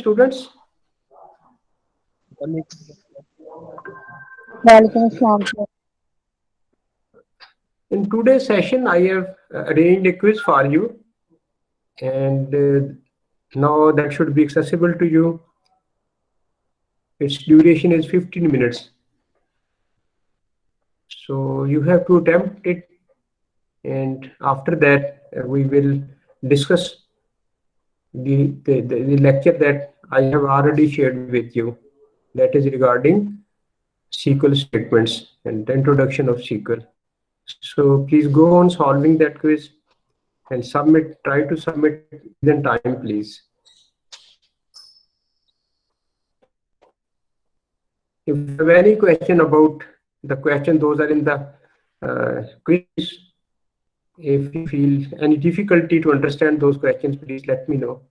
students. Walaikum Assalam, sir. In today's session, I have arranged a quiz for you, and now that should be accessible to you. Its duration is 15 minutes. So you have to attempt it, and after that, we will discuss the lecture that I have already shared with you. That is regarding SQL statements and the introduction of SQL. So please go on solving that quiz and submit. Try to submit within time, please. If you have any question about the question, those are in the quiz. If you feel any difficulty to understand those questions, please let me know.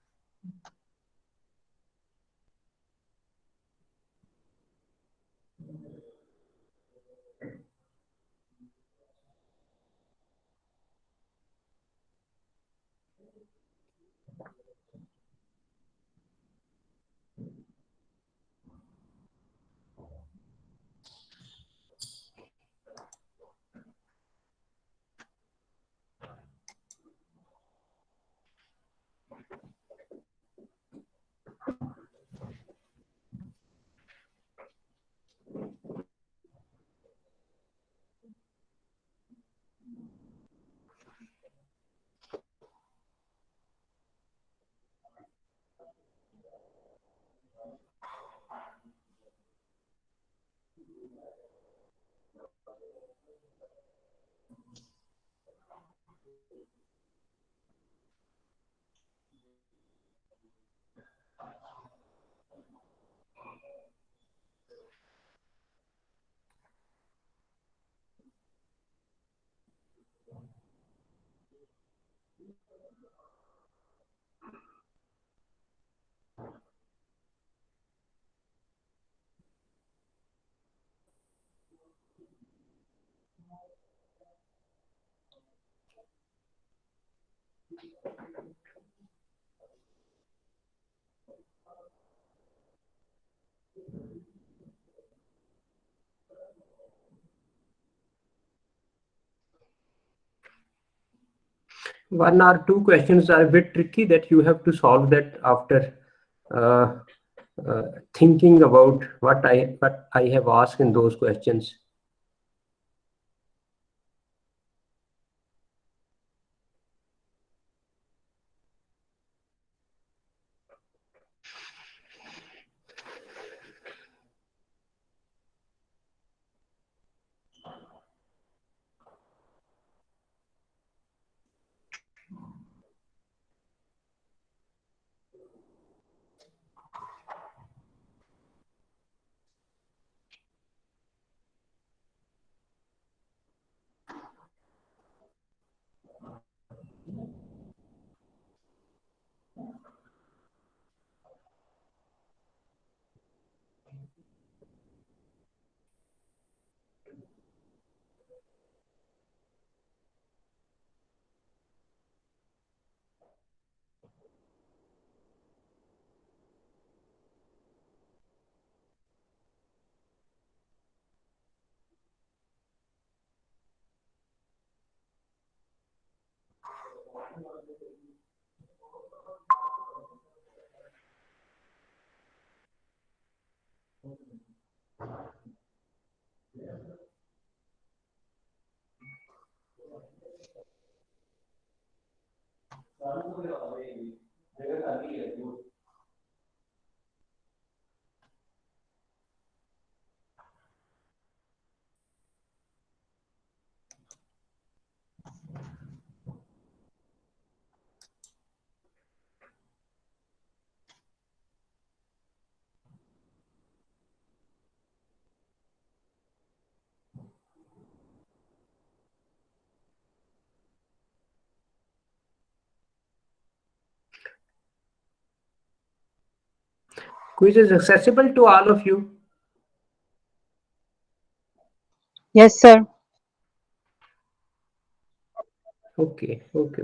One or two questions are a bit tricky that you have to solve that after uh, thinking about what I have asked in those questions. Quiz is accessible to all of you. Yes, sir. Okay, okay.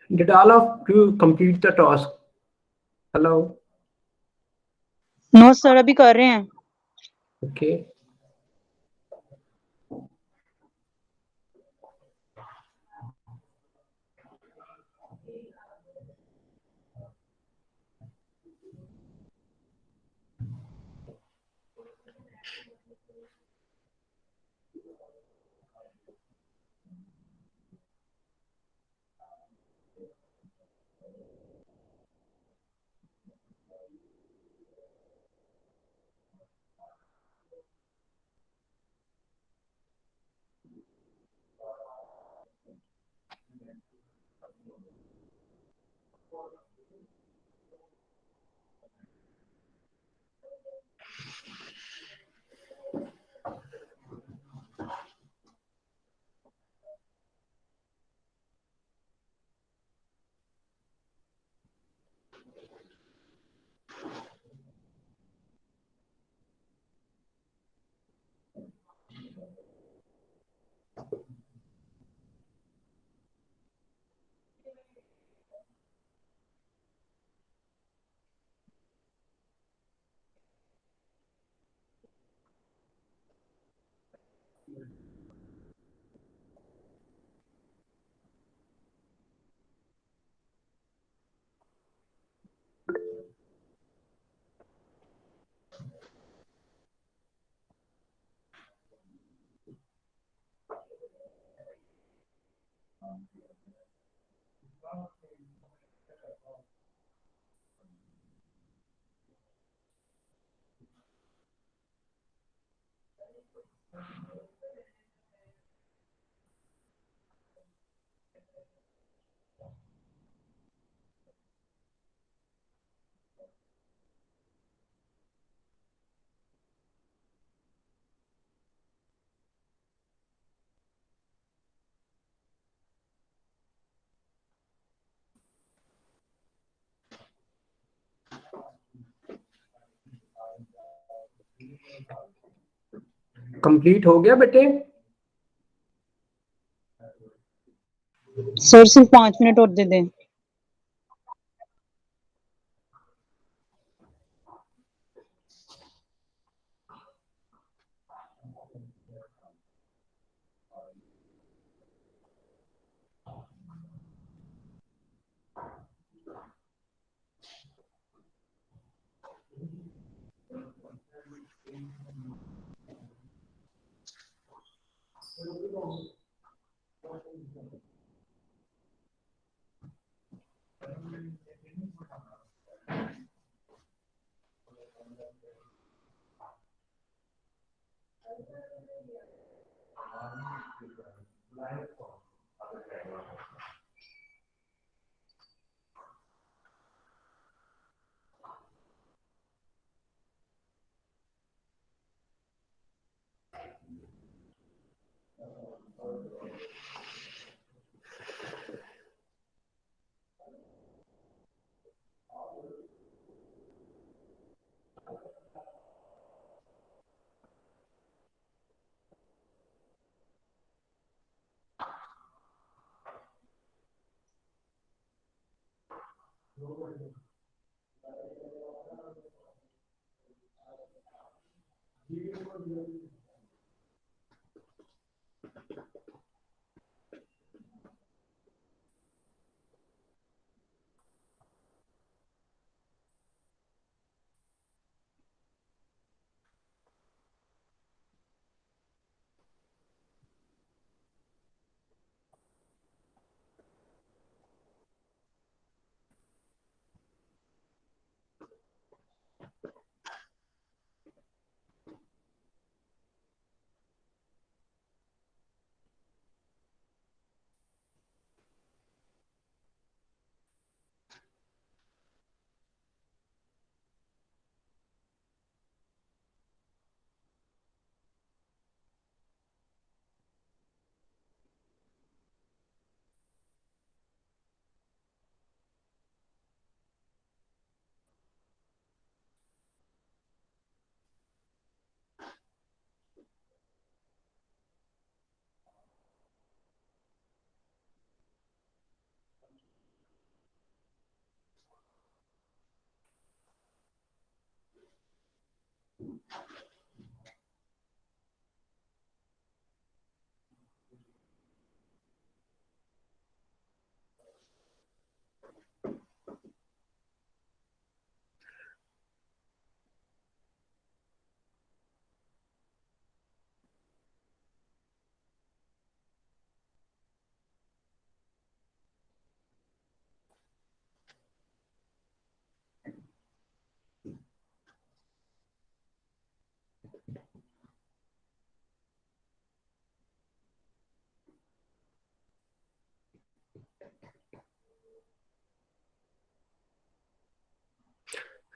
Did all of you complete the task? Hello? No sir अभी कर रहे हैं. Okay. Complete हो गया बेटे? Sir सिर्फ 5 minute और दे दें।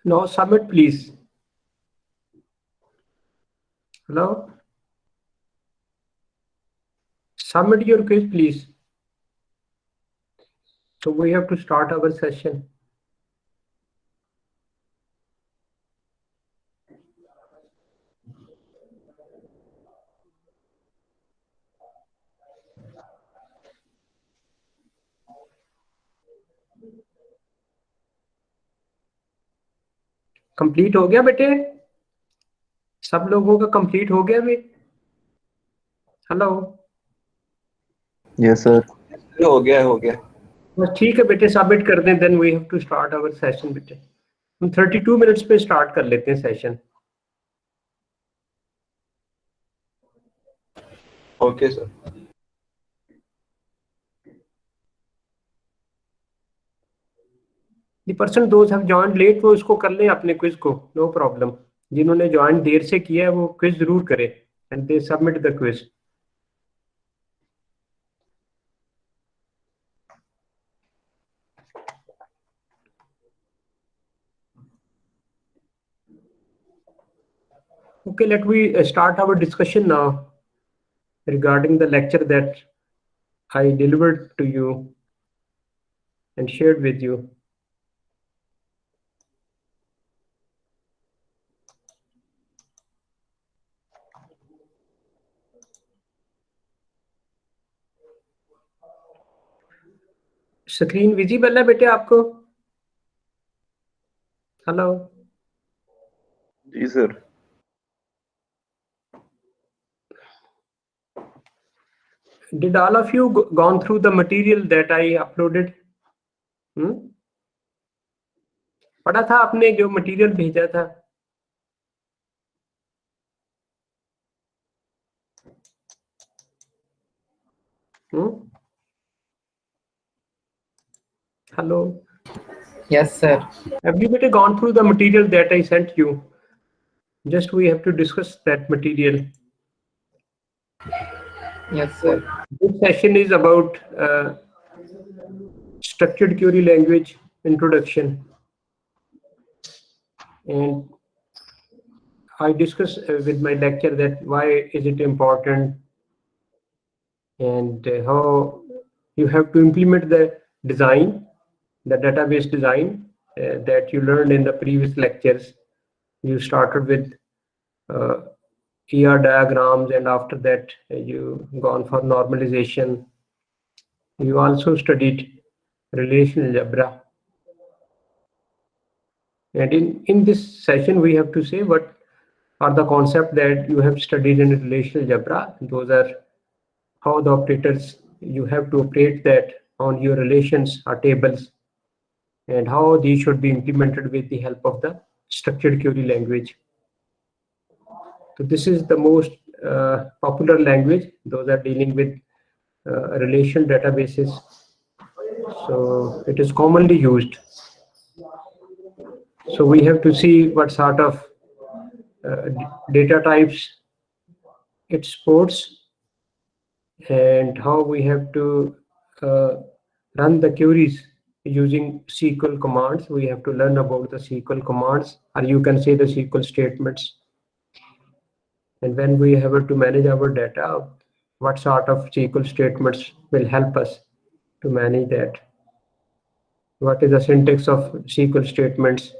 Now submit, please. Hello? Submit your quiz, please. So we have to start our session. Complete हो गया बेटे? सब लोगों का कंप्लीट हो गया भी? हेलो? Yes sir. हो गया हो गया। बस ठीक है बेटे, सबमिट कर दें, then we have to start our session बेटे। हम 32 मिनट्स पे स्टार्ट कर लेते हैं session. Okay sir. The person those have joined late, वो इसको कर लें अपने क्विज को, नो प्रॉब्लम। जिन्होंने ज्वाइन देर से किया है वो क्विज जरूर करें, and they submit the quiz. Okay, let me start our discussion now regarding the lecture that I delivered to you and shared with you. Screen visible है बेटे आपको? हेलो जी sir. Did all of you gone through the material that I uploaded? पढ़ा था आपने जो material भेजा था? Hello. Yes, sir. Have you better gone through the material that I sent you? Just we have to discuss that material. Yes, sir. This session is about structured query language introduction, and I discuss with my lecture that why is it important and how you have to implement the design, the database design that you learned in the previous lectures. You started with ER diagrams, and after that you gone for normalization. You also studied relational algebra. And in this session, we have to say what are the concepts that you have studied in relational algebra. Those are how the operators you have to operate that on your relations or tables, and how these should be implemented with the help of the structured query language. So this is the most popular language. Those are dealing with relational databases. So it is commonly used. So we have to see what sort of data types it supports and how we have to run the queries using SQL commands. We have to learn about the SQL commands, or you can say the SQL statements. And when we have to manage our data, what sort of SQL statements will help us to manage that? What is the syntax of SQL statements?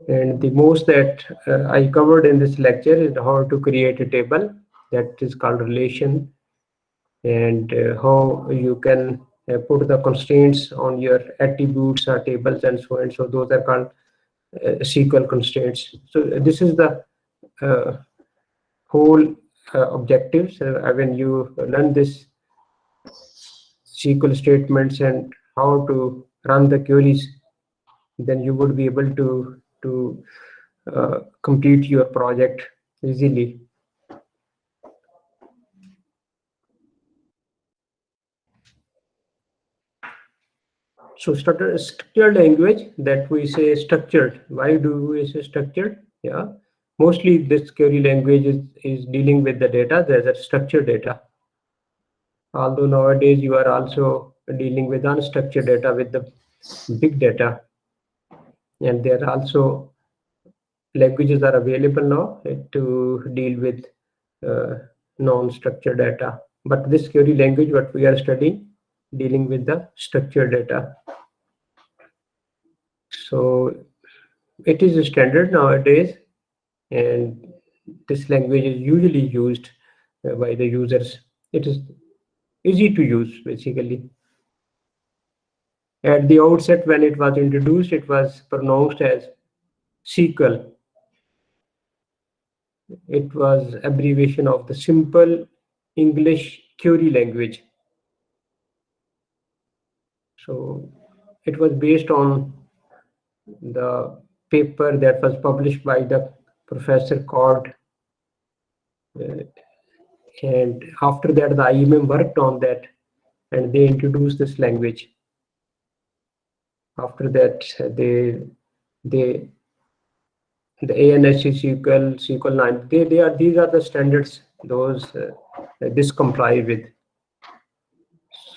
And the most that I covered in this lecture is how to create a table that is called relation, and how you can put the constraints on your attributes or tables and so on. So those are called SQL constraints. So this is the whole objectives. When you learn this SQL statements and how to run the queries, then you would be able to complete your project easily. So structured language, that we say structured. Why do we say structured? Yeah, mostly this query language is dealing with the data. There's a structured data. Although nowadays you are also dealing with unstructured data with the big data, and there are also languages are available now to deal with non-structured data. But this query language, what we are studying, dealing with the structured data. So it is a standard nowadays, and this language is usually used by the users. It is easy to use, basically. At the outset, when it was introduced, it was pronounced as SQL. It was abbreviation of the Simple English Query Language. So it was based on the paper that was published by the Professor Cord, and after that the IMM worked on that and they introduced this language. After that they the ANSC SQL, SQL 9. These are the standards. Those this comply with.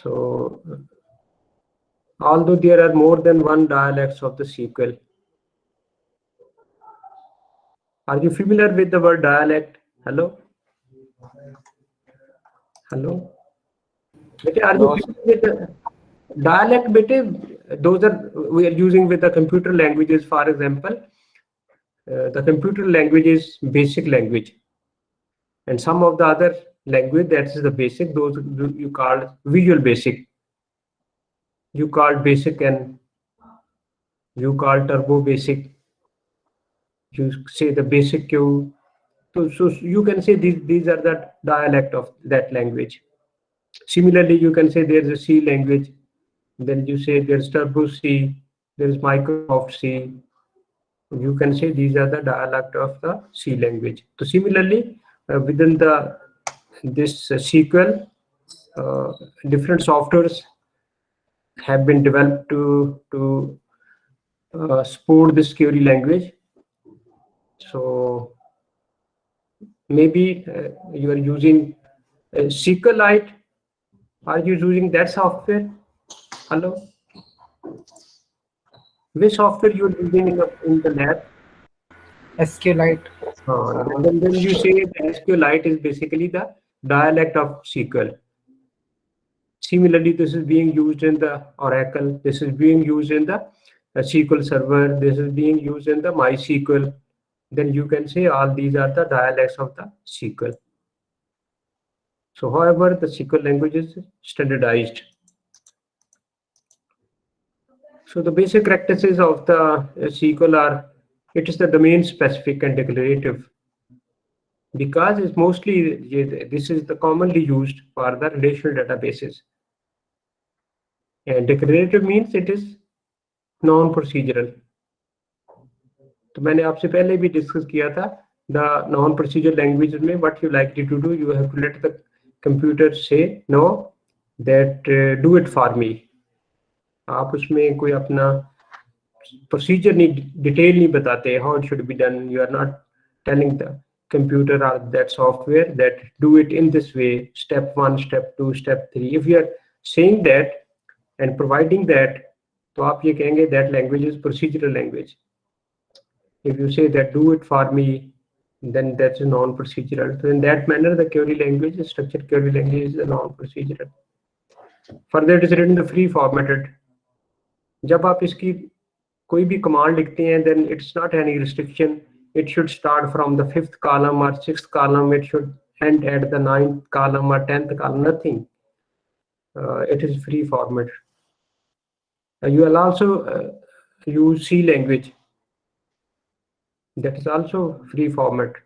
So, although there are more than one dialects of the SQL, are you familiar with the word dialect? Hello? Hello? Bete, are you familiar with the dialect? Bete, those are we are using with the computer languages. For example, the computer language is basic language, and some of the other language that is the basic. Those you call visual basic. You call basic and you call turbo basic. You say the basic queue. So you can say these are the dialect of that language. Similarly, you can say there's a C language. Then you say there's Turbo C, there's Microsoft C. You can say these are the dialect of the C language. So similarly, within this SQL, different softwares have been developed to support this query language. So maybe you are using SQLite. Are you using that software? Hello? Which software you are using in the lab? SQLite. And then you say that SQLite is basically the dialect of SQL. Similarly, this is being used in the Oracle. This is being used in the SQL Server. This is being used in the MySQL. Then you can say all these are the dialects of the SQL. So, however, the SQL language is standardized. So the basic characteristics of the SQL are, it is the domain specific and declarative, because it's mostly, this is the commonly used for the relational databases. And declarative means it is non-procedural. तो मैंने आपसे पहले भी discuss किया था, the non-procedural languages में what you likely to do, you have to let the computer say no, that do it for me. आप उसमें कोई अपना प्रोसीजर नहीं, डिटेल नहीं बताते, how it should be done. You are not telling the computer or that software that do it in this way, step 1, step 2, step 3. If you are saying that and providing that, तो आप ये कहेंगे that language is procedural language. If you say that do it for me, then that's a non-procedural. So in that manner, the query language, structured query language, is a non-procedural. Further, it is written the free formatted. जब आप इसकी कोई भी command लिखते हैं, then it's not any restriction. It should start from the 5th column or 6th column. It should end at the 9th column or 10th column. Nothing. It is free format. You will also use C language. That is also free format.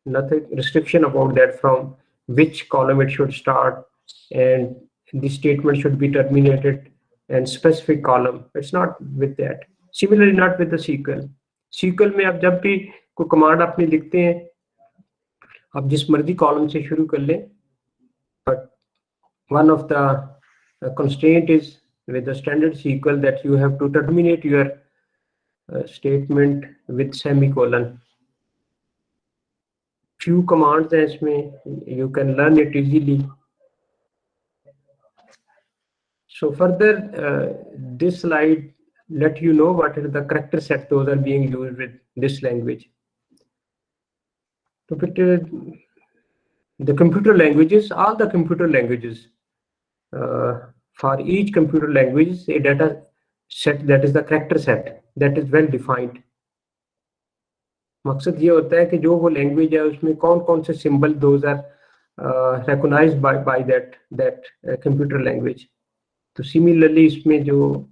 Nothing restriction about that, from which column it should start, and the statement should be terminated and specific column. It's not with that. Similarly, not with the SQL. SQL में आप जब भी कोई command आपने लिखते हैं, आप जिस मर्जी कॉलम से शुरू कर लें, but one of the constraint is with the standard SQL that you have to terminate your statement with semicolon. Few commands हैं इसमें, you can learn it easily. So further, this slide let you know what is the character set those are being used with this language. So the computer languages, all the computer languages, for each computer language, a data set that is the character set that is well defined. मकसद ये होता है कि जो वो language है उसमें कौन कौन से symbol those are recognized by that computer language. तो similarly इसमें जो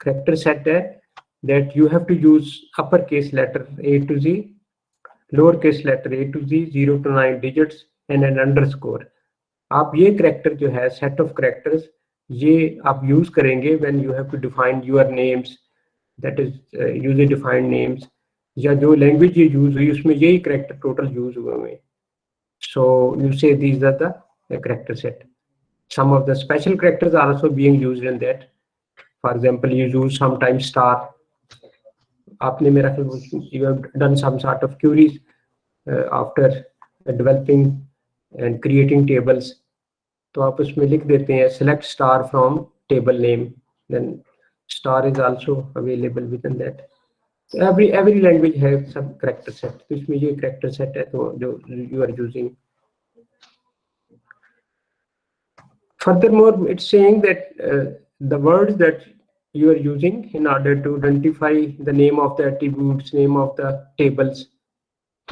character set है, that you have to use uppercase letter A to Z, lowercase letter A to Z, 0 to 9 digits and an underscore. आप ये character जो है set of characters, ये आप use करेंगे when you have to define your names, that is user defined names, या जो language ये use हुई उसमें यही character total use हुए हैं. So you say these are the character set. Some of the special characters are also being used in that. For example, you use sometimes star. आपने मेरा you have done some sort of queries after developing and creating tables. तो आप उसमें लिख देते हैं select star from table name, then star is also available within that. Every language has some character set. तो इसमें ये character set है तो जो you are using. Furthermore, it's saying that the words that you are using in order to identify the name of the attributes, name of the tables,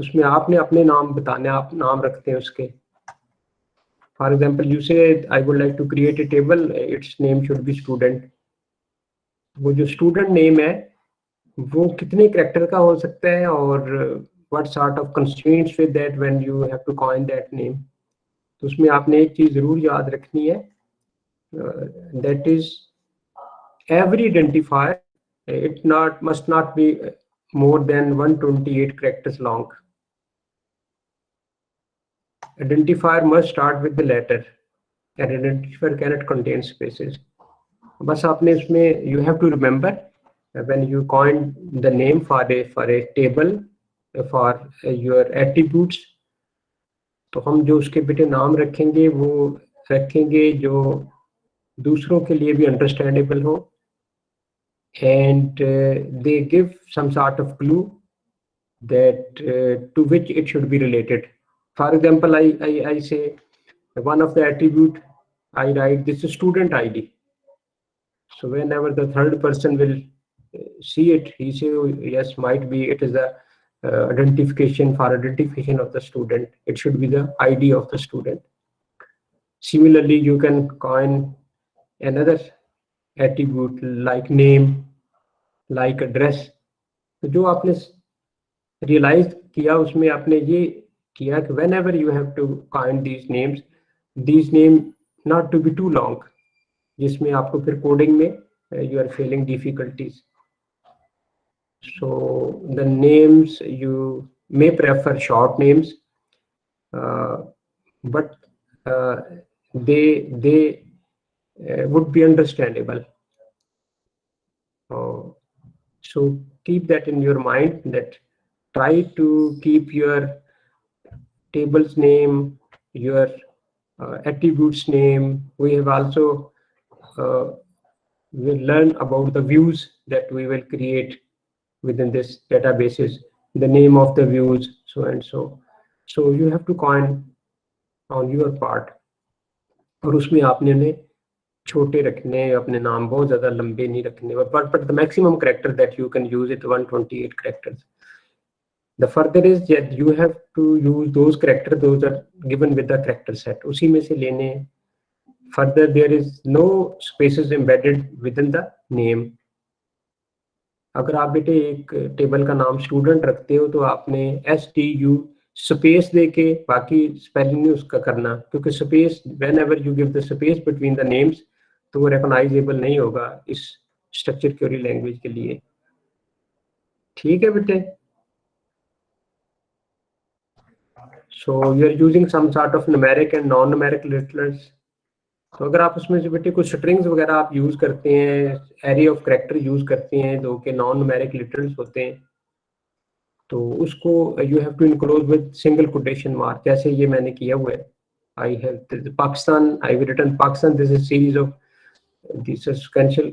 उसमें आपने अपने नाम बताने, आप नाम रखते हैं उसके. For example, you say I would like to create a table, its name should be student. वो जो student name है वो कितने character का हो सकता है और what sort of constraints with that when you have to coin that name. तो उसमें आपने एक चीज जरूर याद रखनी है, that is every identifier must not be more than 128 characters long. Identifier must start with the letter and identifier cannot contain spaces. बस आपने इसमें you have to remember when you coin the name for a table for your attributes, तो हम जो उसके बेटे नाम रखेंगे वो रखेंगे जो दूसरों के लिए भी अंडरस्टैंडेबल हो, and they give some sort of clue that to which it should be related. For example, I say one of the attribute, I write this is student ID. So whenever the third person will see it, he say, oh, yes, might be it is a identification of the student. It should be the ID of the student. Similarly, you can coin another attribute like name, like address. तो जो आपने realize किया उसमें आपने ये किया कि whenever you have to coin these names not to be too long, जिसमें आपको फिर coding में you are feeling difficulties. So the names you may prefer short names, but they would be understandable. So keep that in your mind, that try to keep your table's name, your attributes name. We have also will learn about the views that we will create within this databases, the name of the views, so and so. So you have to coin on your part. और उसमें आपने ने छोटे रखने, अपने नाम बहुत ज्यादा लंबे नहीं रखने, but the maximum character that you can use it 128 characters. The further is that you have to use those characters, those are given with the character set, उसी में से लेने. Further, there is no spaces embedded within the name. अगर आप बेटे एक table का नाम स्टूडेंट रखते हो तो आपने STU स्पेस देके बाकी स्पेलिंग नहीं उसका करना, क्योंकि space whenever you give the space between the names तो वो रिकॉग्नाइजेबल नहीं होगा इस स्ट्रक्चर क्वेरी लैंग्वेज के लिए. ठीक है बेटे. So you are using some sort of numeric and non-numeric literals. तो अगर आप उसमें से बेटे कुछ स्ट्रिंग्स वगैरह आप यूज करते हैं, एरे ऑफ कैरेक्टर यूज करते हैं जो कि नॉन न्यूमेरिक लिटरल्स होते हैं, तो उसको you have to enclose with single quotation mark, जैसे ये मैंने किया हुआ है. I have Pakistan, I have written Pakistan, this is series of this sequential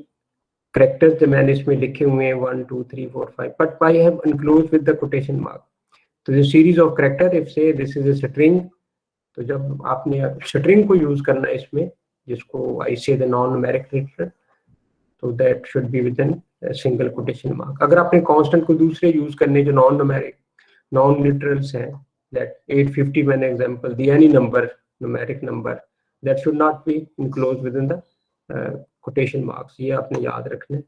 characters जो मैंने इसमें लिखे हुए हैं 1 2 3 4 5, but I have enclose with the quotation mark. तो this series of character, if say this is a string, तो जब आपने स्ट्रिंग को यूज करना है इसमें, जिसको आई say the non numeric literal, तो that should be with in single quotation mark. अगर आपने कांस्टेंट को दूसरे यूज करने जो नॉन न्यूमेरिक नॉन लिटरल्स हैं, दैट 850 मैंने एग्जांपल दिया, any number numeric number, that should not be enclose with in the quotation marks. ये आपने याद रखना है.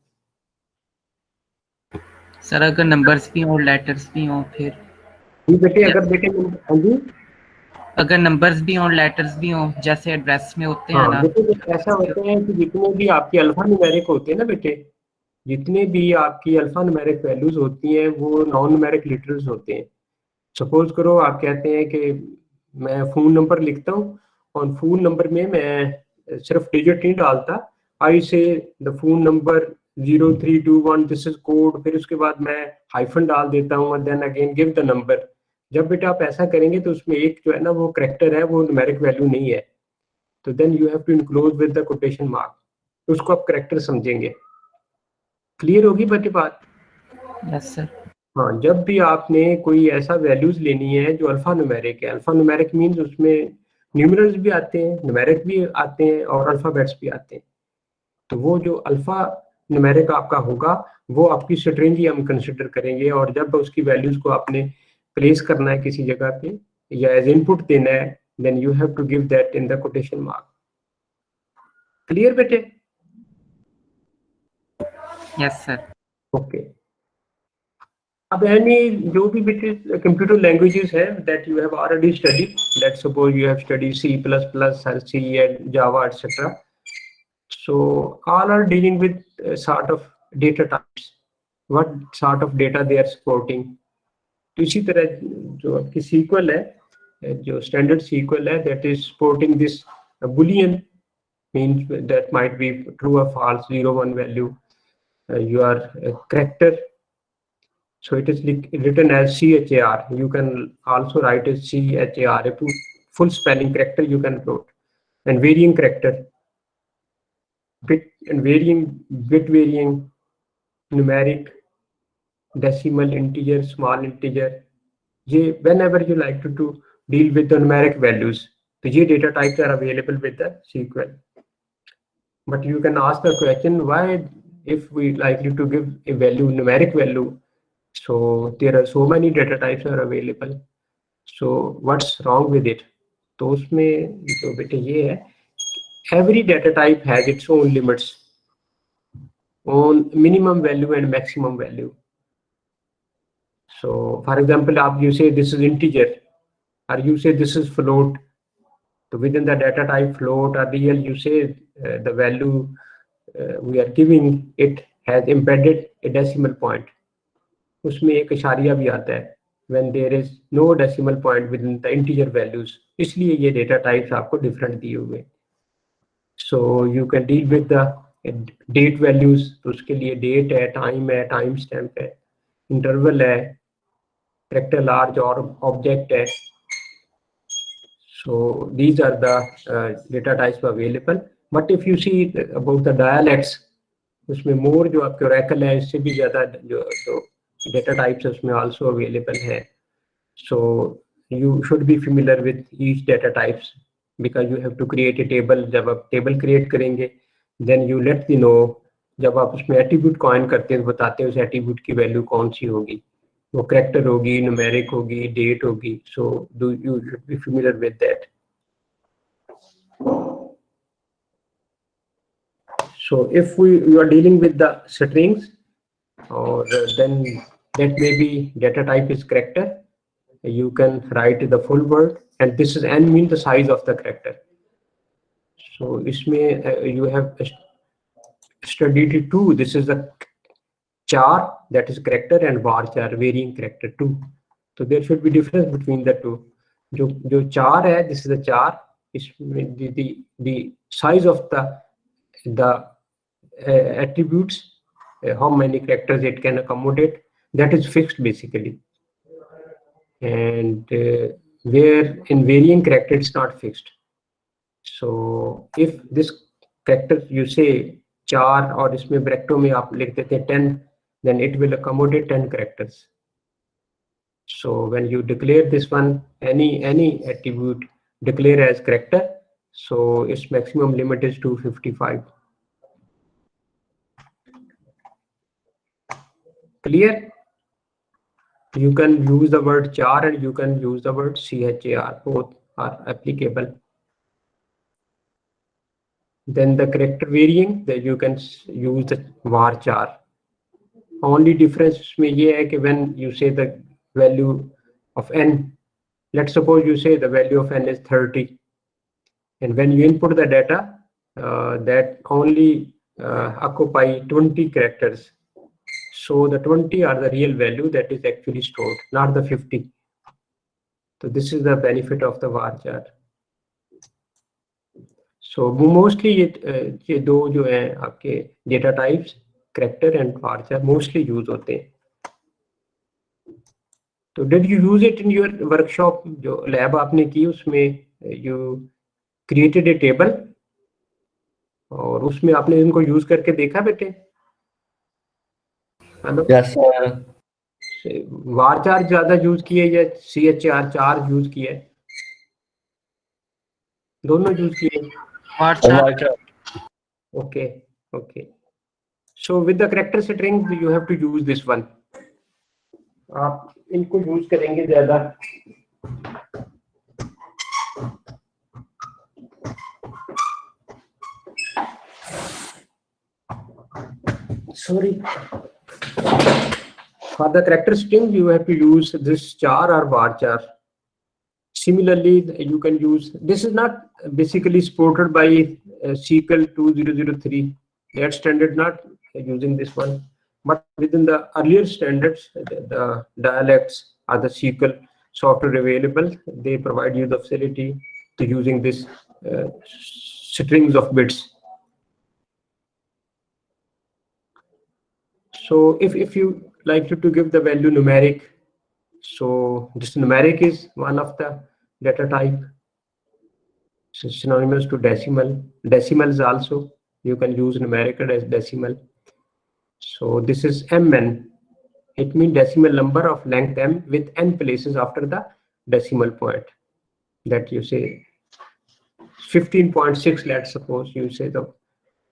सर अगर नंबर्स भी हो, लेटर्स भी हो, फिर जी बेटे, अगर बेटे हाँ जी, अगर नंबर्स भी हो, लेटर्स भी हो, जैसे एड्रेस में होते हैं ना, बेटे ऐसा होते हैं कि जितने भी आपके अल्फा न्यूमेरिक होते हैं ना बेटे, जितने भी आपकी अल्फा न्यूमेरिक वैल्यूज होती हैं वो नॉन न्यूमेरिक लिटरल्स होते हैं. सपोज करो आप कहते हैं कि मैं फोन नंबर लिखता हूँ और फोन नंबर में मैं सिर्फ डिजिट नहीं डालता, I say the phone number 0321 this is code, फिर उसके बाद मैं हाइफन डाल देता हूँ, then again give the number. जब बेटा आप ऐसा करेंगे तो उसमें एक जो है ना वो करेक्टर है, वो न्यूमेरिक वैल्यू नहीं है, तो then you have to enclose with the quotation mark, उसको आप करेक्टर समझेंगे। क्लियर होगी बेटी बात? Yes sir. हाँ, जब भी आपने कोई ऐसा वैल्यूज लेनी है जो अल्फा न्यूमेरिक है, अल्फा न्यूमेरिक मीन्स उसमें न्यूमरल्स भी आते हैं, न्यूमेरिक भी आते हैं और अल्फाबेट्स भी आते हैं। तो वो जो अल्फा न्यूमेरिक आपका होगा वो आपकी स्ट्रिंग ही हम कंसिडर करेंगे, और जब उसकी वैल्यूज को आपने प्लेस करना है किसी जगह पे या एज इनपुट देना है, then you have to give that in the quotation mark. Clear बेटे? Yes sir. ओके। अब एनी जो भी बेटे कंप्यूटर लैंग्वेजेस है that you have already studied, let's suppose you have studied C++, C and Java, etc. So all are dealing with sort of data types, what sort of data they are supporting. तो इसी तरह जो आपकी SQL है, जो standard SQL है, that is supporting this boolean, means that might be true or false, 0 1 value, your character. So it is written as CHAR. You can also write as CHAR. If you full spelling character you can put, and varying character, bit and varying, bit varying, numeric, decimal, integer, small integer. ये whenever you like to deal with the numeric values, तो ये data types are available with the SQL. But you can ask the question, why if we likely to give a value, numeric value, so there are so many data types are available, so what's wrong with it? तो उसमें जो बेटे ये है, every data type has its own limits on minimum value and maximum value. So for example, you say this is integer, or you say this is float. So within the data type float or real, you say the value we are giving it has embedded a decimal point. उसमें एक इशारिया भी आता है when there is no decimal point within the integer values, इसलिए ये data types आपको different दिए हुए। So you can deal with the date values, तो उसके लिए date है, time है, time stamp है, interval है, character large और object है। So these are the data types available. But if you see about the dialects, उसमें more जो आपके Oracle है, इससे भी ज़्यादा जो data types उसमें also available है. So you should be familiar with each data types because you have to create a table. जब आप table create करेंगे, then you let me know, जब आप उसमें attribute coin करते हैं, बताते हैं उस attribute की value कौन सी होगी, वो character होगी, numeric होगी, date होगी. So you should be familiar with that. So if you are dealing with the strings, or then that may be data type is character, you can write the full word, and this is n mean the size of the character. So इसमें you have studied it too. This is the char, that is character, and varchar, varying character too. So there should be difference between the two. जो char है, this is the char. इसमें the size of the attributes, how many characters it can accommodate, that is fixed basically. And where in varying character it's not fixed. So if this character you say char, और इसमें ब्रैकेटों में आप लिख देते हैं 10, then it will accommodate 10 characters. So when you declare this one, any attribute declare as character, so its maximum limit is 255. Clear? You can use the word char and you can use the word char, both are applicable. Then the character varying, that you can use the varchar. Only difference में ये है कि when you say the value of n, let's suppose you say the value of n is 30, and when you input the data, that only occupy 20 characters. So the 20 are the real value that is actually stored, not the 50. So this is the benefit of the varchar. So mostly ये दो जो हैं आपके data types, character and varchar mostly use होते हैं. तो did you use it in your workshop? जो lab आपने की उसमें यू क्रिएटेड ए टेबल और उसमें आपने इनको यूज करके देखा बेटे? Hello, yes sir. varchar ज्यादा यूज किए या CHR यूज किए? दोनों यूज किए. varchar. Okay, okay. So with the character string you have to use this one. आप इनको यूज करेंगे ज्यादा. Sorry. For the character string you have to use this char or varchar. Similarly, you can use, this is not basically supported by SQL 2003. That standard not using this one, but within the earlier standards, the dialects or the SQL software available, they provide you the facility to using this strings of bits. So if you like to give the value numeric, so this numeric is one of the data type, synonymous to decimal. Decimal is also, you can use numerical as decimal. So this is mn. It means decimal number of length m with n places after the decimal point. That you say 15.6, let's suppose you say the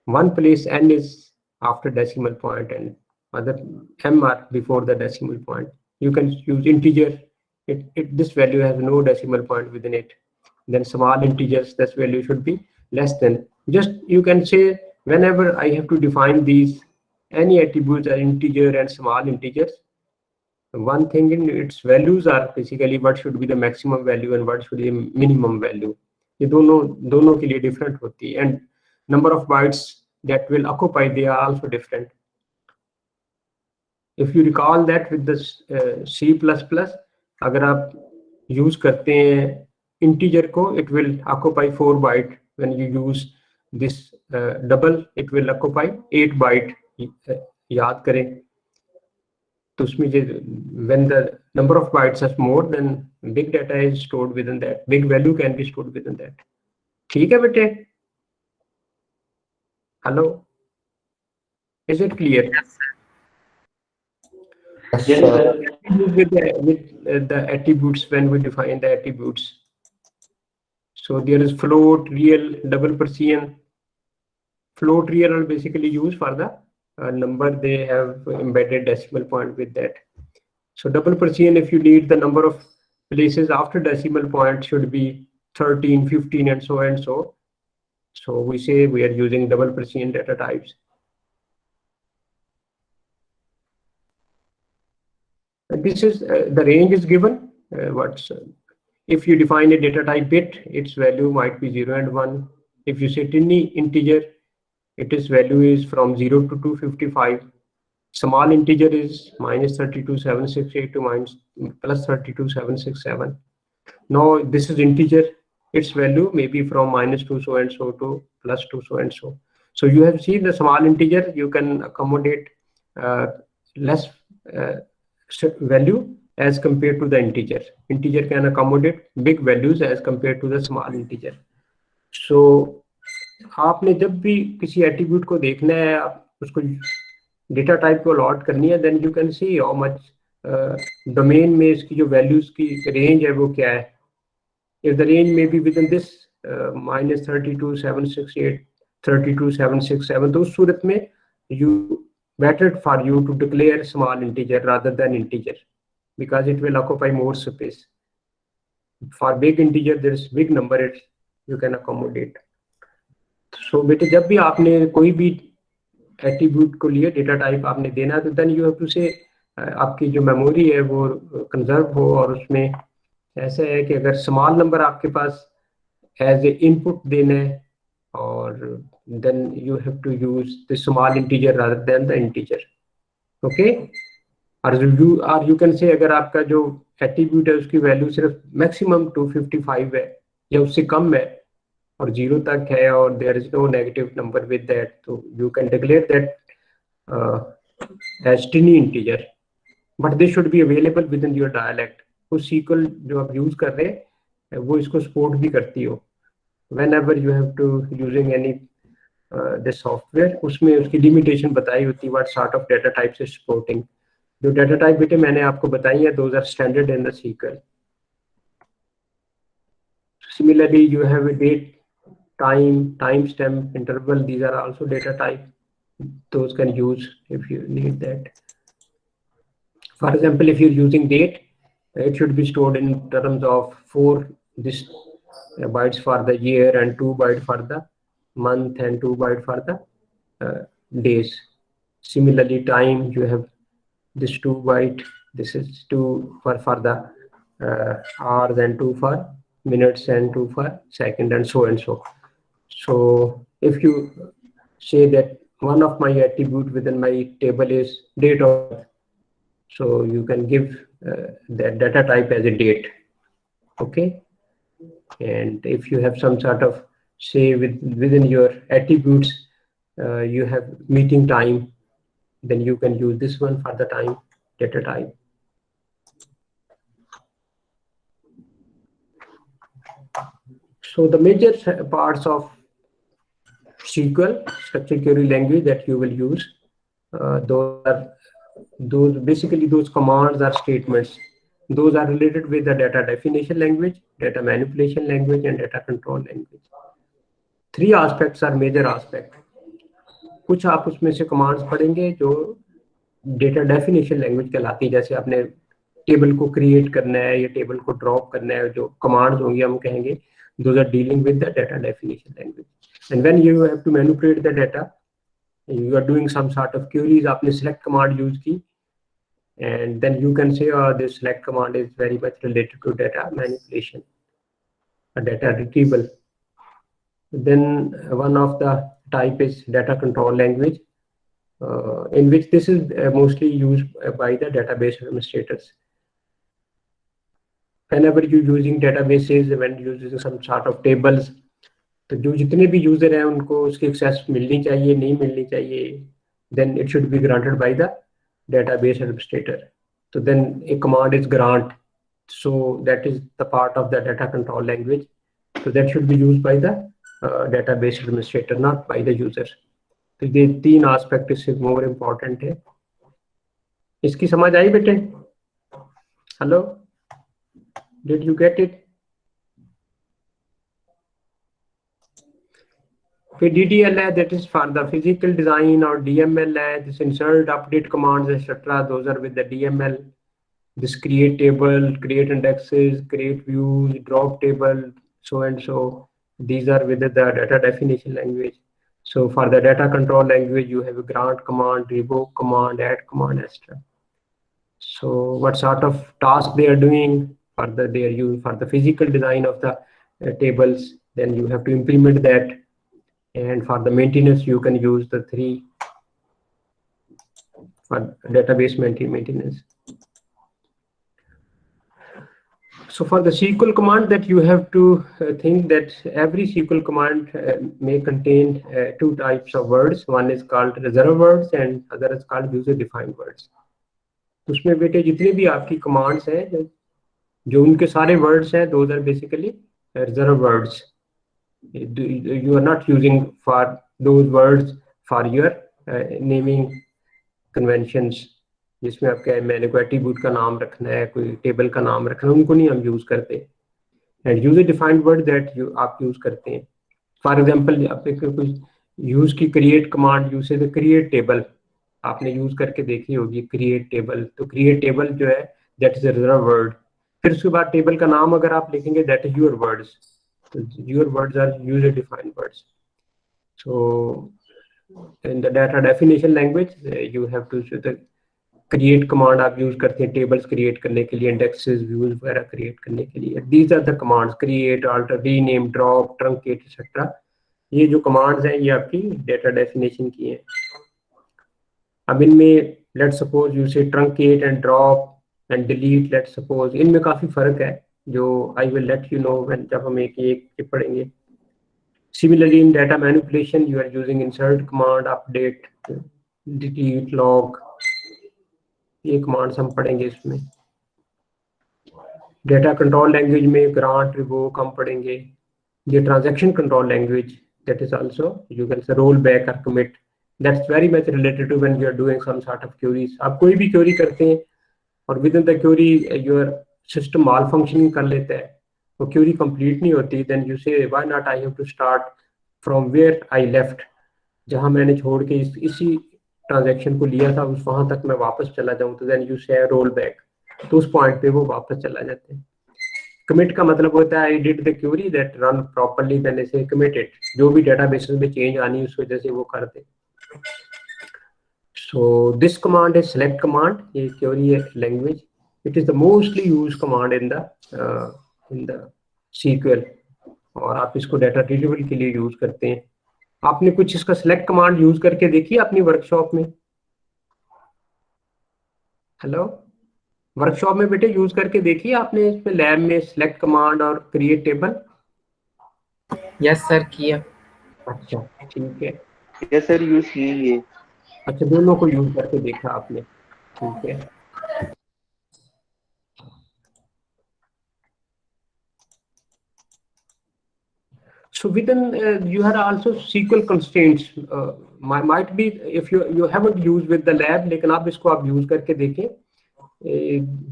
one place n is after decimal point and other m are before the decimal point. You can use integer. This value has no decimal point within it. Then small integers, this value should be less than. Just you can say whenever I have to define these, any attributes are integer and small integers. One thing in its values are basically what should be the maximum value and what should be the minimum value. ये दोनों के लिए different होती है, and number of bytes that will occupy, they are also different. If you recall that with the C++, अगर आप use करते हैं integer को, it will occupy 4 byte. When you use this double, it will occupy 8 byte. याद करें तो उसमें when the number of bytes is more, then big data is stored within that. Big value can be stored within that. ठीक है बेटे? Hello? Is it clear? Yes sir. With the attributes, when we define the attributes, so there is float, real, double Persian. Float, real are basically used for the number. They have embedded decimal point with that. So double Persian, if you need the number of places after decimal point should be 13, 15 and so and so. So we say we are using double Persian data types. This is the range is given. If you define a data type bit, its value might be 0 and 1. If you set any integer, its value is from 0 to 255. Small integer is -32,768 to +32,767. Now this is integer. Its value may be from -2 so and so to +2 so and so. So you have seen the small integer, you can accommodate less value as compared to the integer. Integer can accommodate big values as compared to the small integer. So आपने जब भी किसी attribute को देखना है, आप उसको data type को अलॉट करनी है, then you can see how much domain में इसकी जो वैल्यूज की रेंज है वो क्या है. इफ द रेंज में बी विद इन दिस -32,768 32,767, तो उस सूरत में you better for you to declare small integer rather than integer because it will occupy more space. For big integer there is big number it you can accommodate. So बेटे जब भी आपने कोई भी एट्रीब्यूट को लिए डेटा टाइप आपने देना, तो देन यू हैव टू से आपकी जो मेमोरी है वो कंजर्व हो, और उसमें ऐसा है कि अगर स्मॉल नंबर आपके पास एज ए इनपुट देना है, और then you have to use the small integer rather than the integer. Okay? और you can say अगर आपका जो एट्रीब्यूट है उसकी वैल्यू सिर्फ मैक्सिमम 255 है या उससे कम है और 0 तक है और there is no negative number with that, तो you can declare that as tiny integer, but they should be available within your dialect. उस SQL जो आप यूज कर रहे हैं वो इसको सपोर्ट भी करती हो. Whenever you have to using any this software, उसमें उसकी लिमिटेशन बताई होती है, what sort of data types is supporting. जो data type बेटे मैंने आपको बताई है, those are standard in the SQL. Similarly, you have a date, time, timestamp, interval. These are also data type. Those can use if you need that. For example, if you're using date, it should be stored in terms of 4 bytes for the year and 2 bytes for the month and 2 bytes for the days. Similarly, time, you have this 2 byte. This is 2 for the hours and 2 for minutes and 2 for second and so and so. So if you say that one of my attribute within my table is date of birth, so you can give that data type as a date. Okay. And if you have some sort of say within your attributes, you have meeting time, then you can use this one for the time data type. So the major parts of SQL, structured query language, that you will use, those basically those commands or statements. Those are related with the data definition language, data manipulation language, and data control language. 3 aspects are major aspect. कुछ आप उसमें से commands पढ़ेंगे जो data definition language कहलाती है. जैसे आपने टेबल को क्रिएट करना है या टेबल को ड्रॉप करना है, जो कमांड्स होंगी हम कहेंगे those are dealing with the data definition language. And when you have to manipulate the data, you are doing some sort of queries. आपने select command use की, and then you can say, oh, this select command is very much related to data manipulation or data retrieval. Then one of the type is data control language, in which this is mostly used by the database administrators. Whenever you're using databases, when you're using some sort of tables, तो जो जितने भी user हैं उनको उसकी access मिलनी चाहिए, नहीं मिलनी चाहिए, then it should be granted by the database administrator. So then a command is grant, so that is the part of the data control language. So that should be used by the database administrator, not by the user. तो ये 3 aspect इससे more important है. इसकी समझ आई बेटे? Hello, did you get it? फिर DDL है, that is for the physical design, और DML है, this insert, update commands, etc. Those are with the DML. This create table, create indexes, create views, drop table, so and so. These are with the data definition language. So for the data control language, you have a grant command, revoke command, add command, etc. So what sort of task they are doing? They are using for the physical design of the tables. Then you have to implement that. And for the maintenance, you can use the 3 for database maintenance. So for the SQL command, that you have to think that every SQL command may contain 2 types of words. One is called reserved words and other is called user defined words. उसमें बेटे जितने भी आपकी commands हैं, जो उनके सारे words हैं, those are basically reserved words. You are not using for those words for your naming conventions, जिसमें आप क्या, मैंने कोई एट्रीब्यूट का नाम रखना है, कोई टेबल का नाम रखना है, उनको नहीं हम यूज करते. And user defined word that आप यूज करते हैं. फॉर एग्जांपल आपने कोई यूज की क्रिएट कमांड, यूज से क्रिएट टेबल आपने यूज करके देखी होगी, क्रिएट टेबल. तो क्रिएट टेबल जो है that is a reserve word. फिर उसके बाद टेबल का नाम अगर आप लिखेंगे that is your words. Your words are user defined words. So in the data definition language, you have to the create command आप use करते हैं tables create करने के लिए, indexes, views वगैरह create करने के लिए. These are the commands: create, alter, rename, drop, truncate, etc. ये जो commands हैं ये आपकी data definition की हैं. अब इनमें let's suppose you say truncate and drop and delete, let's suppose इनमें काफी फर्क है, जो I will let you know when जब हम एक पढ़ेंगे. Similarly in data manipulation, you are using insert command, update, delete log, ये कमांड्स हम पढ़ेंगे इसमें। डेटा कंट्रोल लैंग्वेज में ग्रांट रिवोक हम पढ़ेंगे। ये transaction control language, that is also you can say roll back or commit, that's very much related to when you are doing some sort of queries। आप कोई भी query करते हैं और within the query your system malfunctioning कर लेता है, वो क्वेरी कंप्लीट नहीं होती, then you say why not I have to start from where I left, जहां मैंने छोड़ के इसी ट्रांजैक्शन को लिया था उस वहां तक मैं वापस चला जाऊं, तो देन यू से रोल बैक, तो उस पॉइंट पे वो वापस चला जाते हैं। कमिट का मतलब होता है I did the query that run properly, then इसे कमिटेड, जो भी डेटाबेस में चेंज आनी है उस वजह से वो कर दे। So this command is select command, ये क्वेरी है language, it is the mostly use command in the SQL, और आप इसको डाटा रिट्रीवल के लिए यूज करते हैं। आपने कुछ इसका सेलेक्ट कमांड यूज करके देखी अपनी वर्कशॉप में? हेलो, वर्कशॉप में बेटे यूज करके देखी आपने इसमें लैब में सेलेक्ट कमांड और क्रिएट टेबल? यस सर किया। अच्छा ठीक है, यस सर, यूज किए। अच्छा दोनों को यूज करके देखा आपने, ठीक है। So within you have also SQL constraints, might be if you haven't used with the lab, लेकिन आप इसको आप यूज करके देखें।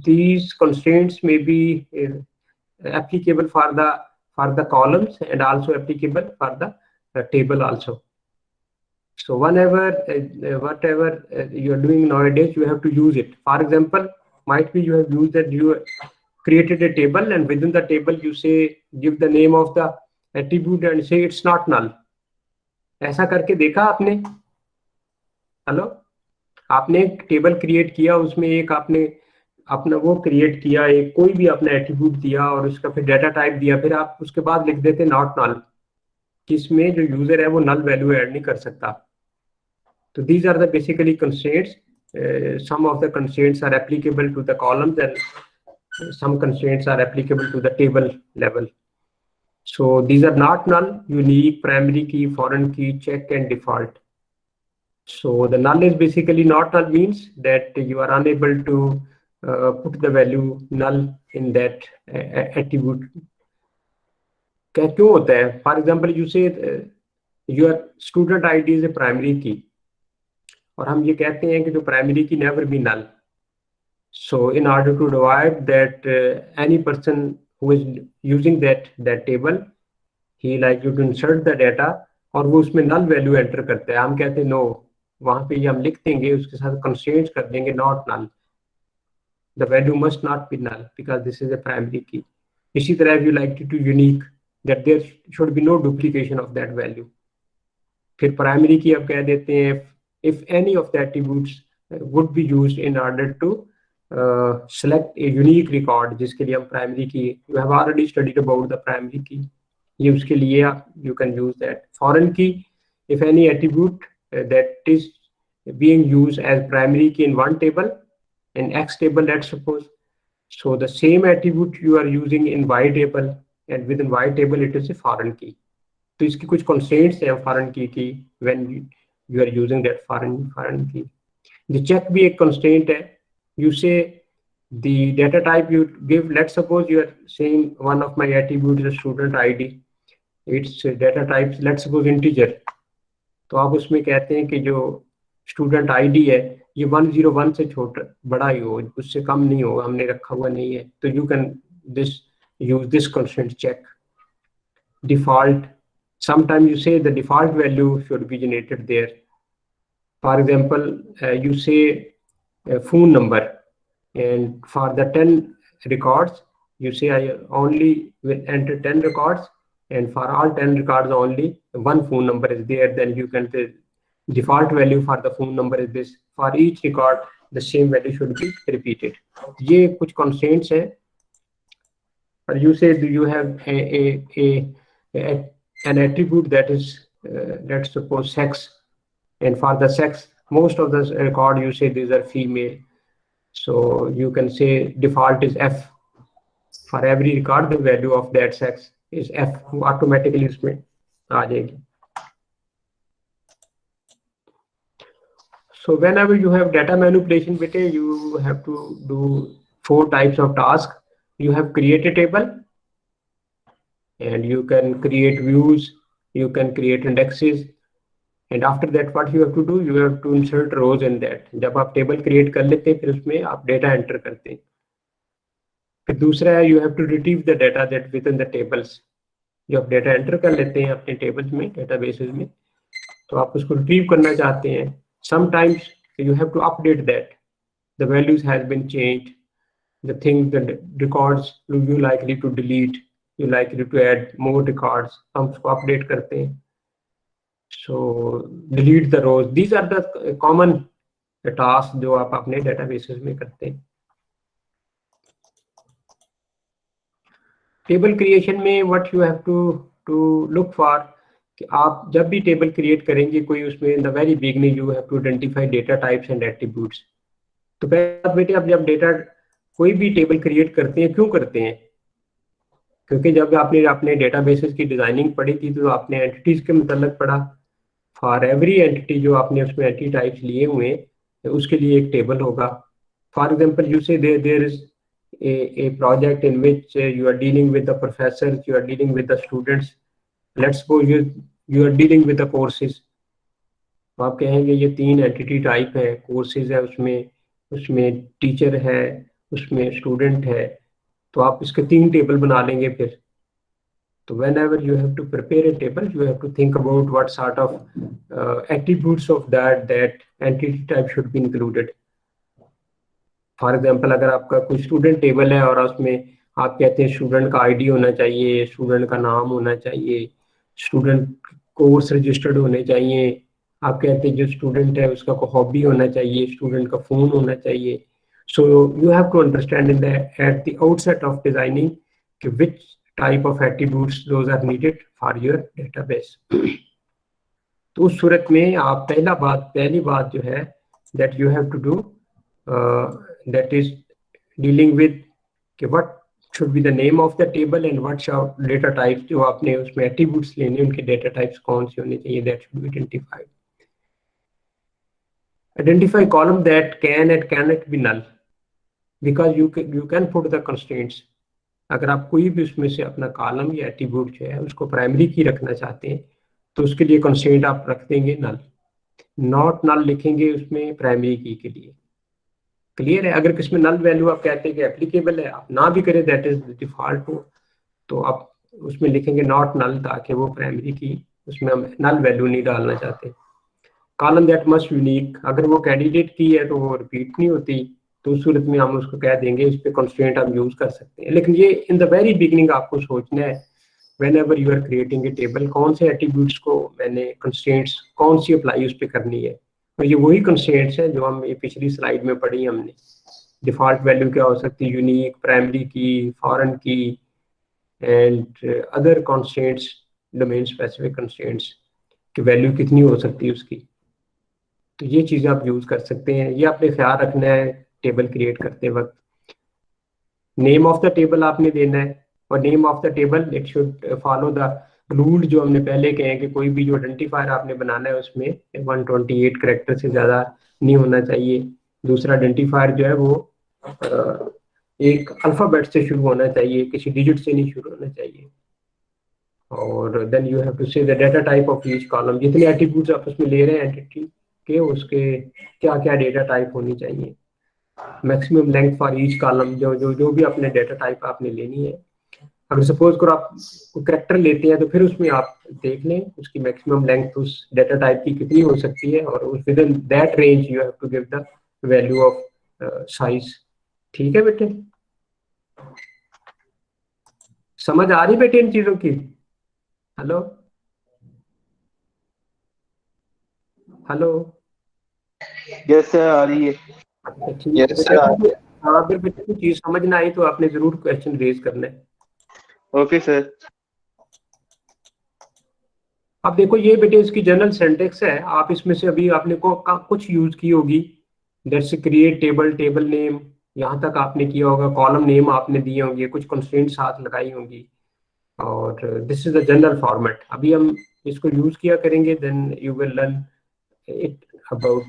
These constraints may be applicable for the columns and also applicable for the table also. So whenever whatever you are doing nowadays, you have to use it. For example, might be you have used that you created a table and within the table you say give the name of the attribute and say it's not null. ऐसा करके देखा आपने? Hello, आपने एक table create किया, उसमें एक आपने अपना वो क्रिएट किया, एक कोई भी अपना एट्रीब्यूट दिया और उसका फिर डाटा टाइप दिया, फिर आप उसके बाद लिख देते नॉट नल, जिसमें जो यूजर है वो नल वैल्यू ऐड नहीं कर सकता। तो these are the basically constraints. Some of the constraints are applicable to the columns and some constraints are applicable to the table level. So these are not null, unique, primary key, foreign key, check and default. So the null is basically not null, means that you are unable to put the value null in that attribute. क्यों होता है? For example, you say your student ID is a primary key, और हम ये कहते हैं कि जो primary key never be null. So in order to avoid that, any person who is using that table, he like you to insert the data और वो उसमें null value enter करता है, हम कहते हैं no, वहां पे ये हम लिख देंगे, उसके साथ constraints कर देंगे not null, the value must not be null because this is a primary key. इसी तरह if you like it to unique, that there should be no duplication of that value. फिर primary key आप कह देते हैं if any of the attributes would be used in order to select a unique record, जिसके लिए हम primary key, you have already studied about the primary key, ये उसके लिए you can use that. Foreign key, if any attribute that is being used as primary key in one table, in X table let's suppose, so the same attribute you are using in Y table and within Y table it is a foreign key. तो इसकी कुछ constraints हैं foreign key की when you are using that foreign key. The check भी एक constraint है. You say the data type you give, let's suppose you are saying one of my attributes is student ID, its data type let's suppose integer, तो आप उसमें कहते हैं कि जो student ID है ये 101 से छोटा बड़ा ही हो, उससे कम नहीं होगा, हमने रखा हुआ नहीं है, तो you can use this constraint check. Default, sometimes you say the default value should be generated there. For example, you say a phone number, and for the 10 records you say I only will enter 10 records, and for all 10 records only one phone number is there, then you can say default value for the phone number is this, for each record the same value should be repeated. ये कुछ constraints हैं. Or you say do you have an attribute that is let's suppose sex, and for the sex most of the record you say these are female, so you can say default is F. For every record the value of that sex is F, automatically इसमें आ जाएगी. So whenever you have data manipulation, bete, you have to do 4 types of tasks. You have create a table, and you can create views, you can create indexes, and after that what you have to do, you have to insert rows in that. जब आप table create कर लेते हैं, फिर उसमें आप data enter करते हैं. फिर दूसरा है, you have to retrieve the data that within the tables. जो आप data enter कर लेते हैं अपने tables में, databases में, तो आप उसको retrieve करना चाहते हैं. Sometimes you have to update that. The values has been changed. The things, the records you likely to delete, you likely to add more records. हम उसको update करते हैं. So delete the rows. These are the common tasks जो आप अपने databases में करते हैं. Table creation में what you have to look for, कि आप जब भी टेबल क्रिएट करेंगे कोई, उसमें in the very beginning you have to identify data types and attributes. तो पहले बेटे आप जब डेटा कोई भी टेबल क्रिएट करते हैं, क्यों करते हैं? क्योंकि जब आपने अपने डेटाबेसेस की डिजाइनिंग पढ़ी थी तो आपने एंटिटीज के मतलब पढ़ा. फॉर एवरी एंटिटी जो आपने उसमें एंटिटी टाइप्स लिए हुए हैं, उसके लिए एक टेबल होगा. For example you say there is a project in which you are dealing with the professors, you are dealing with the students. Let's suppose you are dealing with the courses. तो आप कहेंगे ये 3 entity type है, courses है, उसमें teacher है, उसमें student है, तो आप इसके 3 टेबल बना लेंगे. फिर तो whenever you have to prepare a table, you have to think about what sort of attributes of that entity type should be included. For example अगर आपका कोई स्टूडेंट टेबल है और उसमें आप कहते हैं स्टूडेंट का आईडी होना चाहिए, स्टूडेंट का नाम होना चाहिए, स्टूडेंट कोर्स रजिस्टर्ड होने चाहिए, आप कहते हैं जो स्टूडेंट है उसका कोई हॉबी होना चाहिए, स्टूडेंट का फोन होना चाहिए. So you have to understand in the at the outset of designing कि which type of attributes those are needed for your database. तो उस सूरत में आप पहली बात जो है that you have to do, that is dealing with what should be the name of the table and what data types जो आपने उसमें attributes लेने, उनके data types कौन से होने चाहिए, that should be identified. Identify column that can and cannot be null because you can put the constraints. अगर आप कोई भी उसमें से अपना कॉलम या एट्रीब्यूट जो है उसको प्राइमरी की रखना चाहते हैं तो उसके लिए कंस्ट्रेंट आप रख देंगे नल. नॉट नल लिखेंगे उसमें प्राइमरी की के लिए. क्लियर है? अगर किसमें नल वैल्यू आप कहते हैं कि एप्लीकेबल है, आप ना भी करें दैट इज डिफॉल्ट हो, तो आप उसमें लिखेंगे नॉट नल ताकि वो प्राइमरी की उसमें हम नल वैल्यू नहीं डालना चाहते. कॉलम दैट मस्ट यूनिक, अगर वो कैंडिडेट की है तो वो रिपीट नहीं होती, तो उस सूरत में हम उसको कह देंगे इस पे कंस्ट्रेंट हम यूज कर सकते हैं. लेकिन ये इन द वेरी बिगिनिंग आपको सोचना है whenever you are creating a table, कौन से एट्रीब्यूट्स को मैंने कंस्ट्रेंट्स कौन सी अप्लाई उस पर करनी है. तो ये वही कंस्ट्रेंट्स हैं जो हम ये पिछली स्लाइड में पढ़ी हमने. डिफॉल्ट वैल्यू क्या हो सकती है, यूनिक, प्राइमरी की, फॉरेन की and other constraints, domain specific constraints की वैल्यू कितनी हो सकती है उसकी. तो ये चीजें आप यूज कर सकते हैं. ये आपने ख्याल रखना है टेबल क्रिएट करते वक्त. नेम ऑफ द टेबल आपने देना है और name of the table it should follow the rule जो हमने पहले कहे कि कोई भी जो आइडेंटिफायर आपने बनाना है उसमें 128 कैरेक्टर से ज्यादा नहीं होना चाहिए. दूसरा आइडेंटिफायर जो है वो एक अल्फाबेट से शुरू होना चाहिए, किसी डिजिट से नहीं शुरू होना चाहिए. और देन यू हैव टू से the data type of each column, जितने एट्रीब्यूट्स आप उसमें ले रहे हैं एंटिटी के, उसके क्या क्या डेटा टाइप होनी चाहिए. Maximum length for each column, जो भी अपने डेटा टाइप आपने लेनी है. अगर सपोज करो आप कैरेक्टर लेते हैं तो फिर उसमें आप देख लें उसकी मैक्सिमम लेंथ उस डेटा टाइप की कितनी हो सकती है और उस within that range you have to give the value of size. ठीक है बेटे, समझ आ रही बेटे इन चीजों की? हेलो हेलो, यस सर आ रही है. Yes sir. अगर बेटे कोई चीज समझ ना आई तो आपने जरूर क्वेश्चन रेज करना है. Okay sir. अब देखो ये बेटे इसकी जनरल सिंटैक्स है. आप इसमें से अभी आपने कुछ यूज की होगी, that's create table, table name, यहाँ तक आपने किया होगा. कॉलम नेम आपने दिए होंगे, कुछ कंस्ट्रेंट साथ लगाई होंगी, और this is the general format. अभी हम इसको यूज किया करेंगे, then you will learn it about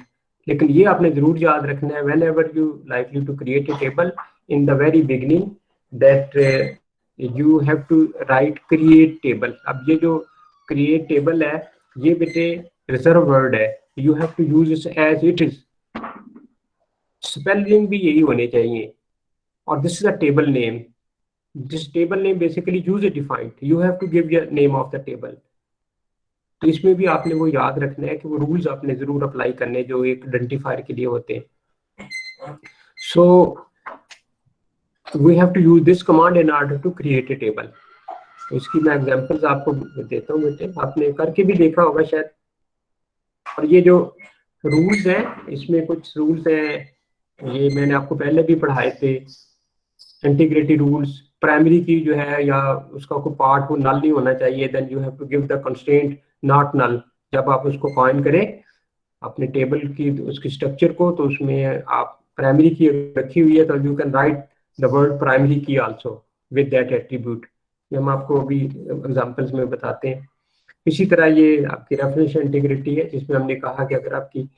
लेकिन ये आपने जरूर याद रखना है, whenever you likely to create a table in the very beginning that you have to write create table. अब ये जो क्रिएट टेबल है ये बेटे रिजर्व वर्ड है, you have to use it as it is, spelling भी यही होने चाहिए। और this is a table name, this table name basically user defined, you have to give your name of the table. तो इसमें भी आपने वो याद रखना है कि वो रूल्स आपने जरूर अप्लाई करने जो एक आइडेंटिफायर के लिए होते हैं। So we have to use this command in order to create a table. तो इसकी मैं एग्जांपल्स आपको देता हूँ बेटे, आपने करके भी देखा होगा शायद। और ये जो रूल्स हैं इसमें कुछ रूल्स हैं ये मैंने आपको पहले भी पढ़ाए थे। इंटीग्रिटी रूल्स, प्राइमरी की जो है या उसका कोई पार्ट वो नल नहीं होना चाहिए, then you have to give the constraint not null. जब आप उसको कॉइन करें अपने टेबल की उसकी स्ट्रक्चर को, तो उसमें आप प्राइमरी की रखी हुई है तो you can write the word primary की आल्सो विद दैट एट्रीब्यूट। ये हम आपको अभी एग्जांपल्स में बताते हैं। इसी तरह ये आपकी रेफरेंस इंटीग्रिटी है जिसमें हमने कहा कि अगर आपकी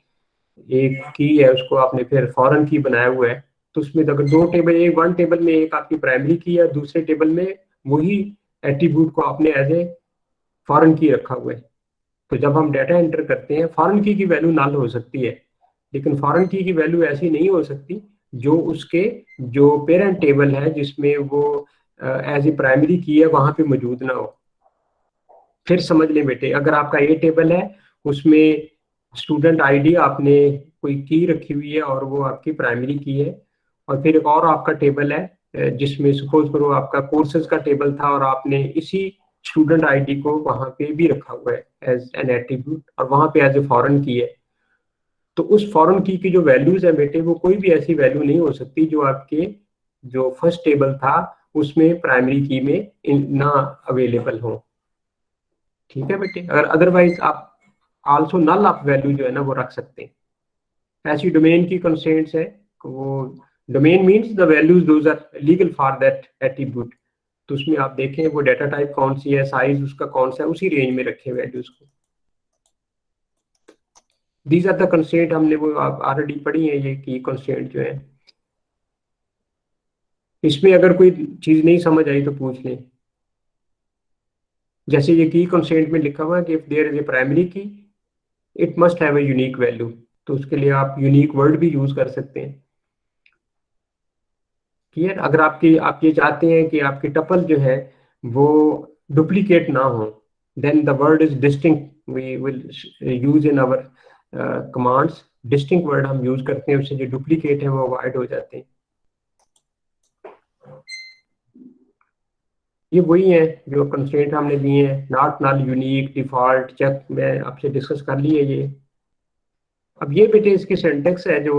एक की है उसको आपने फिर फॉरेन की बनाया हुआ है, तो उसमें अगर दो टेबल, एक वन टेबल में एक आपकी प्राइमरी की है, दूसरे टेबल में वही एट्रीब्यूट को आपने एज ए फॉरेन की रखा हुआ है। तो जब हम डाटा एंटर करते हैं फॉरेन की वैल्यू नल हो सकती है, लेकिन फॉरेन की वैल्यू ऐसी नहीं हो सकती जो उसके जो पेरेंट टेबल है जिसमें वो एज ए प्राइमरी की है वहां पे मौजूद ना हो। फिर समझ लें बेटे, अगर आपका ए टेबल है उसमें स्टूडेंट आईडी आपने कोई की रखी हुई है और वो आपकी प्राइमरी की है, और फिर एक और आपका टेबल है जिसमें सपोज करो आपका कोर्सेज का टेबल था और आपने इसी स्टूडेंट आईडी को वहां पे भी रखा हुआ है एज एन एट्रीब्यूट और वहां पे एज ए फॉरेन की है, तो उस फॉरेन की जो वैल्यूज है बेटे वो कोई भी ऐसी वैल्यू नहीं हो सकती जो आपके जो फर्स्ट टेबल था उसमें प्राइमरी की में ना अवेलेबल हो। ठीक है बेटे, अगर अदरवाइज आप आल्सो नल आप वैल्यू जो है ना वो रख सकते हैं। ऐसी डोमेन की कंस्ट्रेंट्स है, वो domain means the values those are legal for that attribute. तो उसमें आप देखें वो डाटा टाइप कौन सी है, साइज उसका कौन सा है, उसी रेंज में रखे वैल्यूज को। दीज आर द कंस्ट्रेंट, हमने वो ऑलरेडी पढ़ी है ये की कंस्ट्रेंट जो है। इसमें अगर कोई चीज नहीं समझ आई तो पूछ लें। जैसे ये की कंस्ट्रेंट में लिखा हुआ है कि if there is a primary key it must have a unique value, तो उसके लिए आप यूनिक वर्ड भी यूज कर सकते हैं। क्लियर? अगर आप ये चाहते हैं कि आपकी टपल जो है वो डुप्लीकेट ना हो, then the word is distinct, we will use in our commands. Distinct word हम यूज करते हैं, उससे जो डुप्लीकेट है वो अवॉइड हो जाते हैं। ये वही है जो कंस्ट्रेंट हमने दिए हैं, not null, unique, default, check, मैं आपसे डिस्कस कर ली है ये। अब ये बेटे इसकी सिंटेक्स है जो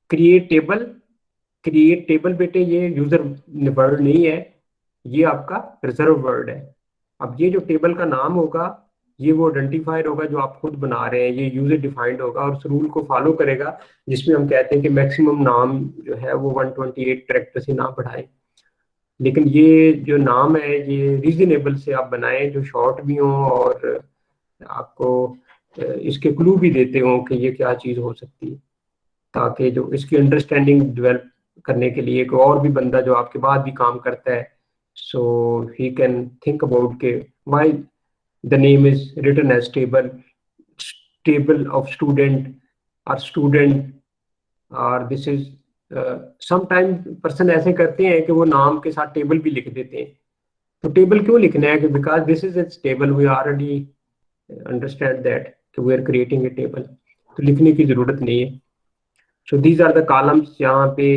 क्रिएट टेबल बेटे ये यूजर वर्ड नहीं है, ये आपका रिजर्व वर्ड है। अब ये जो टेबल का नाम होगा ये वो आइडेंटिफायर होगा जो आप खुद बना रहे हैं, ये यूजर डिफाइंड होगा और उस रूल को फॉलो करेगा जिसमें हम कहते हैं कि मैक्सिमम नाम जो है वो 128 कैरेक्टर से ना बढ़ाए। लेकिन ये जो नाम है ये रीजनेबल से आप बनाएं जो शॉर्ट भी हों और आपको इसके क्लू भी देते हो कि ये क्या चीज़ हो सकती है, ताकि जो इसकी अंडरस्टैंडिंग डेवलप करने के लिए एक और भी बंदा जो आपके बाद भी काम करता है, so he can think about के why the name is written as table of student और स्टूडेंट, और दिस इज समटाइम पर्सन ऐसे करते हैं कि वो नाम के साथ टेबल भी लिख देते हैं। तो टेबल क्यों लिखना है कि because this is its table, we already understand that कि we are creating a table, तो लिखने की जरूरत नहीं है। So these are the columns, यहाँ पे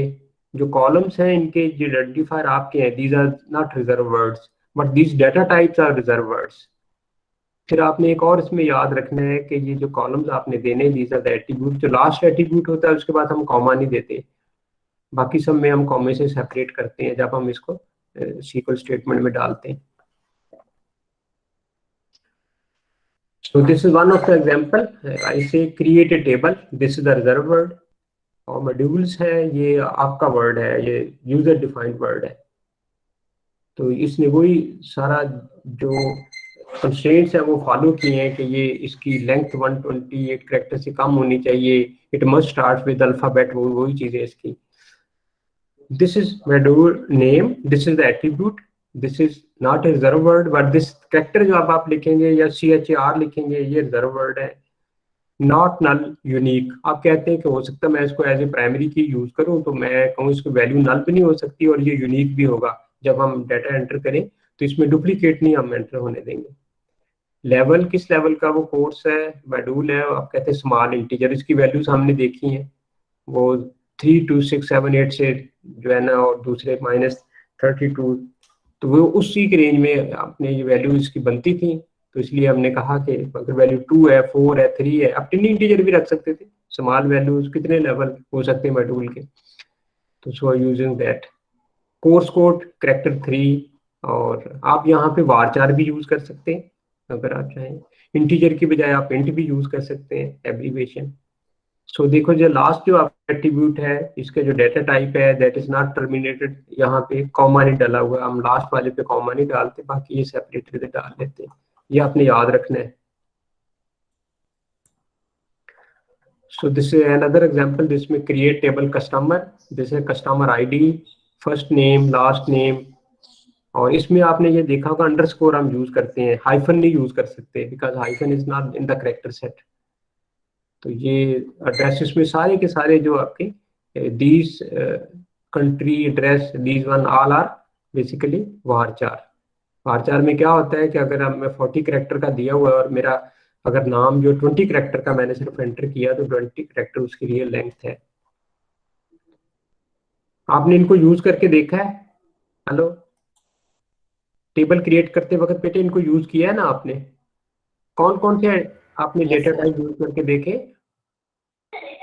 जो कॉलम्स हैं इनके जो आइडेंटिफायर आपके हैं, these are not reserve words but these data types are reserve words. फिर आपने एक और इसमें याद रखना है कि ये जो कॉलम्स आपने देने, दीज आर द एट्रीब्यूट, जो लास्ट एट्रीब्यूट होता है उसके बाद हम कॉमा नहीं देते, बाकी सब में हम कॉमे से सेपरेट करते हैं जब हम इसको सीक्वल स्टेटमेंट में डालते हैं। So this is one of the example. I say create a table. This is the reserved word. और modules है ये आपका वर्ड है, ये यूजर डिफाइंड वर्ड है। तो इसने वही सारा जो कंस्ट्रेंट्स है वो फॉलो किए हैं कि ये इसकी लेंथ 128 कैरेक्टर से कम होनी चाहिए, it must start with alphabet, वो वही चीजें इसकी। This is module name, this is the attribute, this is not a reserve word, but this character जो आप लिखेंगे या CHAR लिखेंगे ये रिजर्व वर्ड है। नॉट नल यूनिक, आप कहते हैं कि हो सकता है मैं इसको एज ए प्राइमरी की यूज करूं, तो मैं कहूँ इसकी वैल्यू नल भी नहीं हो सकती और ये यूनिक भी होगा। जब हम डाटा एंटर करें तो इसमें डुप्लीकेट नहीं हम एंटर होने देंगे। लेवल, किस लेवल का वो कोर्स है, मॉड्यूल है, आप कहते हैं स्मॉल इंटीजर, इसकी वैल्यूज हमने देखी हैं, वो 3 2 6 7 8 से जो है ना, और दूसरे -32, तो वो उसी के रेंज में अपने ये वैल्यू इसकी बनती थी। तो इसलिए हमने कहा कि अगर वैल्यू 2 है, 4 है, 3 है, आप 10 इंटीजर भी रख सकते थे। स्मॉल वैल्यूज कितने लेवल हो सकते हैं मॉड्यूल के, तो so using that course code character 3, और आप यहाँ पे varchar भी यूज कर सकते हैं अगर आप चाहें। इंटीजर की बजाय आप int भी यूज कर सकते हैं, एब्रीविएशन। सो देखो जो लास्ट जो आपका एट्रीब्यूट है, इसका जो डेटा टाइप है दैट इज नॉट टर्मिनेटेड, यहाँ पे कॉमा नहीं डाला हुआ, हम लास्ट वाले पे कॉमा नहीं डालते, बाकी ये सेपरेटेड डाल लेते हैं, ये आपने याद रखना है। So this is another example, this में क्रिएट टेबल कस्टमर, दिस है customer ID, first name, last name, और इसमें आपने ये देखा होगा अंडरस्कोर हम यूज करते हैं, हाइफन नहीं यूज कर सकते because hyphen is not in the character set. तो ये एड्रेसेस में सारे के सारे जो आपके these country address, these one all are basically varchar। varchar में क्या होता है कि अगर मैं 40 कैरेक्टर का दिया हुआ है और मेरा अगर नाम जो 20 कैरेक्टर का मैंने सिर्फ एंटर किया, तो 20 कैरेक्टर उसकी रियल लेंथ है। आपने इनको यूज करके देखा है? हेलो, टेबल क्रिएट करते वक्त बेटे इनको यूज किया है ना आपने? कौन कौन से आपने डेटा टाइप यूज करके देखे?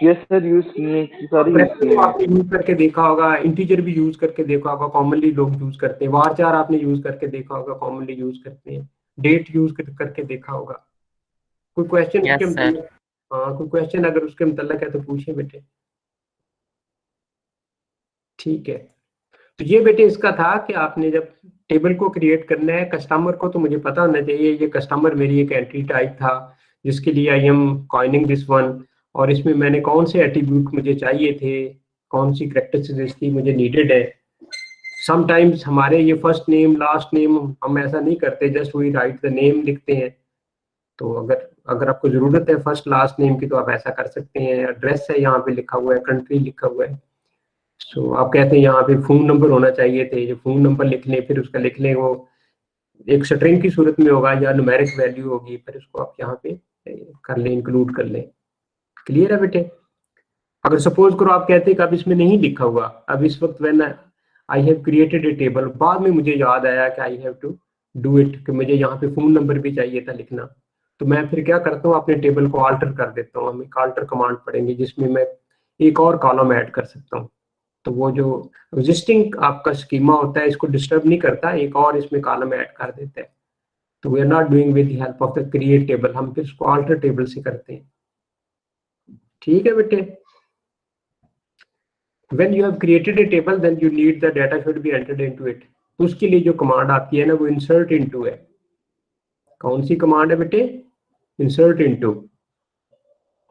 यस सर, यूज किए, सारे यूज कैरेक्टर किए को हैं। आपने यूज करके देखा होगा, इंटीजर भी यूज करके देखा होगा, कॉमनली लोग यूज करते हैं। varchar आपने यूज करके देखा होगा, कॉमनली यूज करते हैं। डेट यूज करके देखा होगा। कोई क्वेश्चन उसके Yes, sir. मतलब, हाँ कोई क्वेश्चन अगर उसके मतलब है तो पूछिए बेटे। ठीक है, तो ये बेटे इसका था कि आपने जब टेबल को क्रिएट करना है कस्टमर को, तो मुझे पता होना चाहिए ये कस्टमर मेरी एक एंट्री टाइप था जिसके लिए I am coining this one, और इसमें मैंने कौन से एट्रीब्यूट मुझे चाहिए थे, कौन सी कैरेक्टरिस्टिक्स थी मुझे नीडेड है। समटाइम्स हमारे ये फर्स्ट नेम लास्ट नेम हम ऐसा नहीं करते, just we write the name लिखते हैं। तो अगर आपको जरूरत है फर्स्ट लास्ट नेम की तो आप ऐसा कर सकते हैं। एड्रेस है यहाँ पे लिखा हुआ है, कंट्री लिखा हुआ है, सो आप कहते हैं यहाँ पे फोन नंबर होना चाहिए थे, जो फोन नंबर लिख लें, फिर उसका लिख लें, वो एक स्ट्रिंग की सूरत में होगा या न्यूमेरिक वैल्यू होगी, फिर उसको आप यहाँ पे कर लें, इंक्लूड कर लें। क्लियर है बेटे? अगर सपोज करो आप कहते हैं कि अब इसमें नहीं लिखा हुआ, अब इस वक्त when I have created a table, बाद में मुझे याद आया कि I have to do it, कि मुझे यहाँ पे फोन नंबर भी चाहिए था लिखना, तो मैं फिर क्या करता हूँ, अपने टेबल को आल्टर कर देता हूँ। हम एक आल्टर कमांड पढ़ेंगे जिसमें मैं एक और कॉलम ऐड कर सकता हूँ। तो वो जो एग्जिस्टिंग आपका स्कीमा होता है इसको डिस्टर्ब नहीं करता, एक और इसमें कॉलम ऐड कर देता है। तो we are not doing with the help of the create table, हम फिर उसको आल्टर टेबल से करते हैं। ठीक है बेटे? When you have created a table, then you need the data should be entered into it. तो उसके लिए जो कमांड आती है ना वो insert into है। कौन सी कमांड है बेटे? insert into,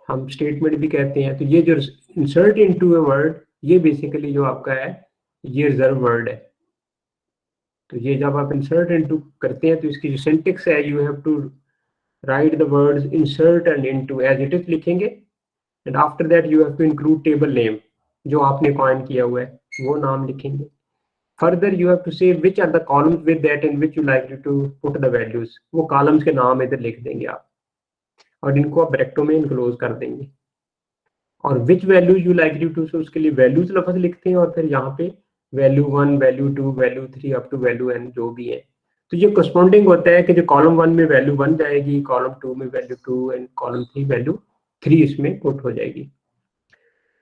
हम स्टेटमेंट भी कहते हैं। तो ये जो insert into a word, ये बेसिकली जो आपका है ये रिजर्व वर्ड है। तो ये जब आप insert into करते हैं तो इसकी जो सिंटेक्स है, you have to write the words insert and into as it is लिखेंगे, and after that you have to include table name, जो आपने कॉइन किया हुआ है वो नाम लिखेंगे। Further you have to say which are the columns with that in which you like to put the values, वो कॉलम्स के नाम इधर लिख देंगे आप, और इनको आप ब्रैकेटों में इनक्लोज कर देंगे। और which value you like to, so उसके लिए वैल्यूज लफ्ज लिखते हैं, और फिर यहाँ पे value 1, value 2, value 3 up to value n जो भी है। तो ये करस्पॉन्डिंग होता है कि जो कॉलम 1 में वैल्यू 1 जाएगी, कॉलम 2 में वैल्यू 2, एंड कॉलम 3 वैल्यू 3 इसमें पुट हो जाएगी।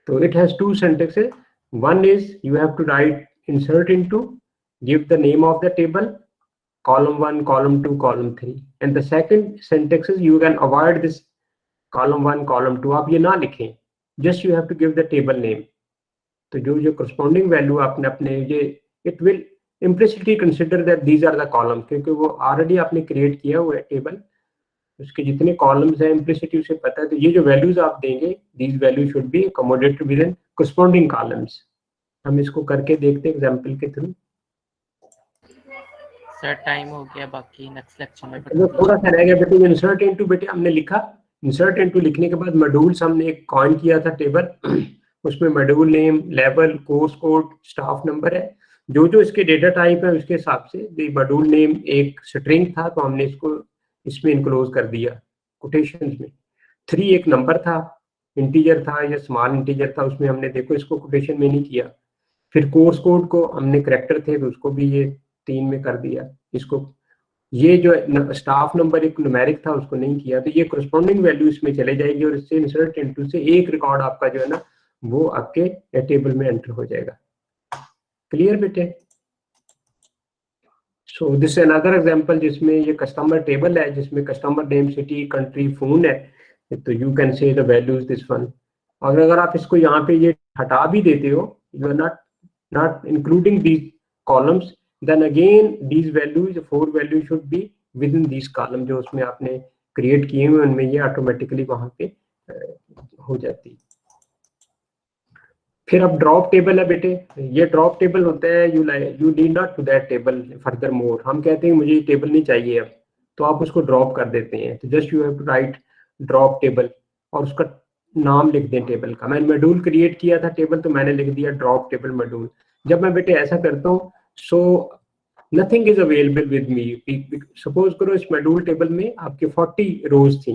So it has two syntaxes. One is you have to write insert into, give the name of the table, column 1, column 2, column 3. And the second syntax is you can avoid this column 1, column 2. आप ये ना लिखें, just you have to give the table name. तो जो corresponding value आपने अपने ये it will implicitly consider that these are the column, क्योंकि वो ऑलरेडी आपने क्रिएट किया हुआ है टेबल, उसके जितने कॉलम्स हैं इम्प्लिसिटली उसे पता है, तो ये जो वैल्यूज आप देंगे these value should be accommodated with in corresponding columns. हम इसको करके देखते हैं एग्जांपल के थ्रू। सर टाइम हो गया, बाकी नेक्स्ट लेक्चर में तो थोड़ा सा रह गया बेटे, इंसर्ट इनटू बेटे हमने लिखा, इंसर्ट इनटू लिखने के बाद मॉड्यूल्स हमने एक कॉइन किया था टेबल उसमें module name, level, course code, staff number है, जो जो इसके डेटा टाइप है उसके हिसाब से। मॉड्यूल नेम एक स्ट्रिंग था तो हमने इसको इसमें इनक्लोज कर दिया कोटेशंस में। 3 एक नंबर था, इंटीजर था या स्मॉल इंटीजर था, उसमें हमने देखो इसको कोटेशन में नहीं किया। फिर कोर्स कोड को हमने करैक्टर थे तो उसको भी ये 3 में कर दिया इसको। ये जो स्टाफ नंबर एक न्यूमेरिक था उसको नहीं किया, तो ये करस्पॉन्डिंग वैल्यू इसमें चले जाएगी और इससे इंसर्ट इनटू से एक रिकॉर्ड आपका जो है ना वो आपके टेबल में एंटर हो जाएगा। क्लियर बेटे? So this is another example जिसमें ये कस्टमर टेबल है, जिसमें customer name, city, country, phone है, तो यू कैन से द वैल्यूज दिस वन। और अगर आप इसको यहाँ पे ये हटा भी देते हो, you are not including these columns, then again these values, 4 values should be within these column जो उसमें आपने क्रिएट किए हुए उनमें ये ऑटोमेटिकली वहां पे हो जाती है। फिर अब ड्रॉप टेबल है बेटे, ये ड्रॉप टेबल होता है, you need not to that table further more. हम कहते हैं मुझे ये टेबल नहीं चाहिए अब, तो आप उसको ड्रॉप कर देते हैं, तो just you have to write drop table और उसका नाम लिख दें टेबल का। मैंने मॉड्यूल क्रिएट किया था टेबल, तो मैंने लिख दिया ड्रॉप टेबल मॉड्यूल। जब मैं बेटे ऐसा करता हूँ, so nothing is available with me. Suppose करो इस मॉड्यूल टेबल में आपके 40 रोज थी,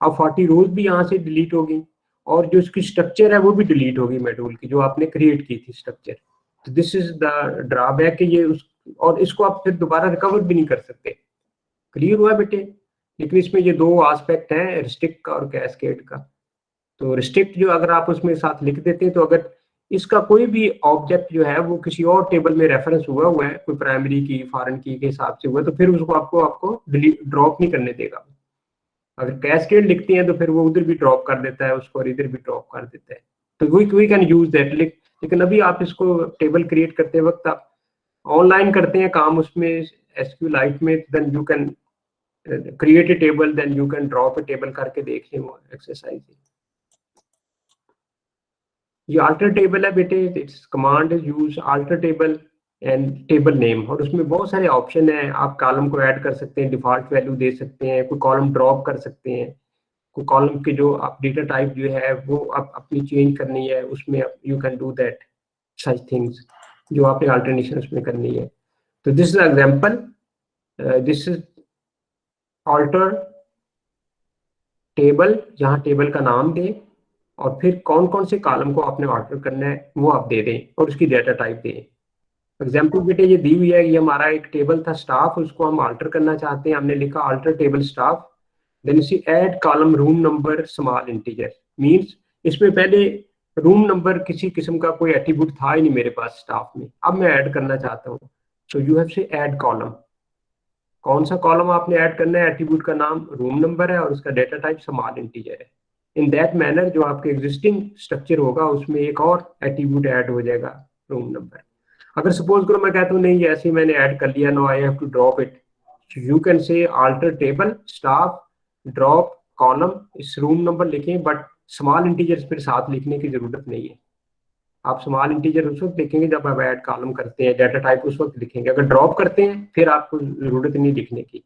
अब 40 रोज भी यहाँ से डिलीट हो गई और जो इसकी स्ट्रक्चर है वो भी डिलीट होगी मॉड्यूल की जो आपने क्रिएट की थी स्ट्रक्चर। तो दिस इज द ड्रॉबैक कि ये और इसको आप फिर दोबारा रिकवर भी नहीं कर सकते। क्लियर हुआ बेटे? लेकिन इसमें ये 2 एस्पेक्ट हैं, रिस्ट्रिक्ट का और कैस्केड का। तो रिस्ट्रिक्ट जो अगर आप उसमें साथ लिख देते हैं, तो अगर इसका कोई भी ऑब्जेक्ट जो है वो किसी और टेबल में रेफरेंस हुआ है, कोई प्राइमरी की, फॉरेन की के हिसाब से हुआ, तो फिर उसको आपको ड्रॉप नहीं करने देगा। अगर कैस्केड लिखते हैं तो फिर वो उधर भी ड्रॉप कर देता है उसको और इधर भी ड्रॉप कर देता है। तो वी कैन यूज दैट। लेकिन अभी आप इसको टेबल क्रिएट करते वक्त आप ऑनलाइन करते हैं काम उसमें SQLite में, then you can create a table, then you can drop a table करके देख लें वो एक्सरसाइज। ये अल्टर टेबल है बेटे, it's command is use alter table and table name, और उसमें बहुत सारे ऑप्शन हैं। आप कॉलम को ऐड कर सकते हैं, डिफॉल्ट वैल्यू दे सकते हैं, कोई कॉलम ड्रॉप कर सकते हैं, कोई कॉलम के जो आप डेटा टाइप जो है वो आप अपनी चेंज करनी है उसमें you can do that such things जो आपने अल्टरनेशन उसमें करनी है। तो this is example, this is alter table, जहाँ टेबल का नाम दें और फिर कौन कौन से कॉलम को आपने ऑल्टर करना है वो आप दे दें और उसकी डेटा टाइप दें। एग्जाम्पल बेटे ये दी हुई है, ये हमारा एक टेबल था स्टाफ, उसको हम ऑल्टर करना चाहते हैं, हमने लिखा ऑल्टर टेबल स्टाफ, देन इसी add column room number small integer. Means इसमें पहले रूम नंबर किसी किस्म का कोई एट्रीब्यूट था ही नहीं मेरे पास स्टाफ में, अब मैं ऐड करना चाहता हूँ, सो यू हैव से ऐड कॉलम। कौन सा कॉलम आपने ऐड करना है? एट्रीब्यूट का नाम रूम नंबर है और उसका डेटा टाइप स्मॉल इंटीजर है। इन दैट मैनर जो आपके एग्जिस्टिंग स्ट्रक्चर होगा उसमें एक और एट्रीब्यूट ऐड हो जाएगा रूम नंबर। अगर सपोज करो मैं कहता हूँ नहीं ऐसे ही मैंने ऐड कर लिया, no I have to drop it, you can say alter table staff drop column, इस रूम नंबर लिखें, बट स्मॉल इंटीजर फिर साथ लिखने की जरूरत नहीं है। आप स्मॉल इंटीजर उस वक्त लिखेंगे जब आप ऐड कॉलम करते हैं, डेटा टाइप उस वक्त लिखेंगे। अगर ड्रॉप करते हैं फिर आपको जरूरत नहीं लिखने की।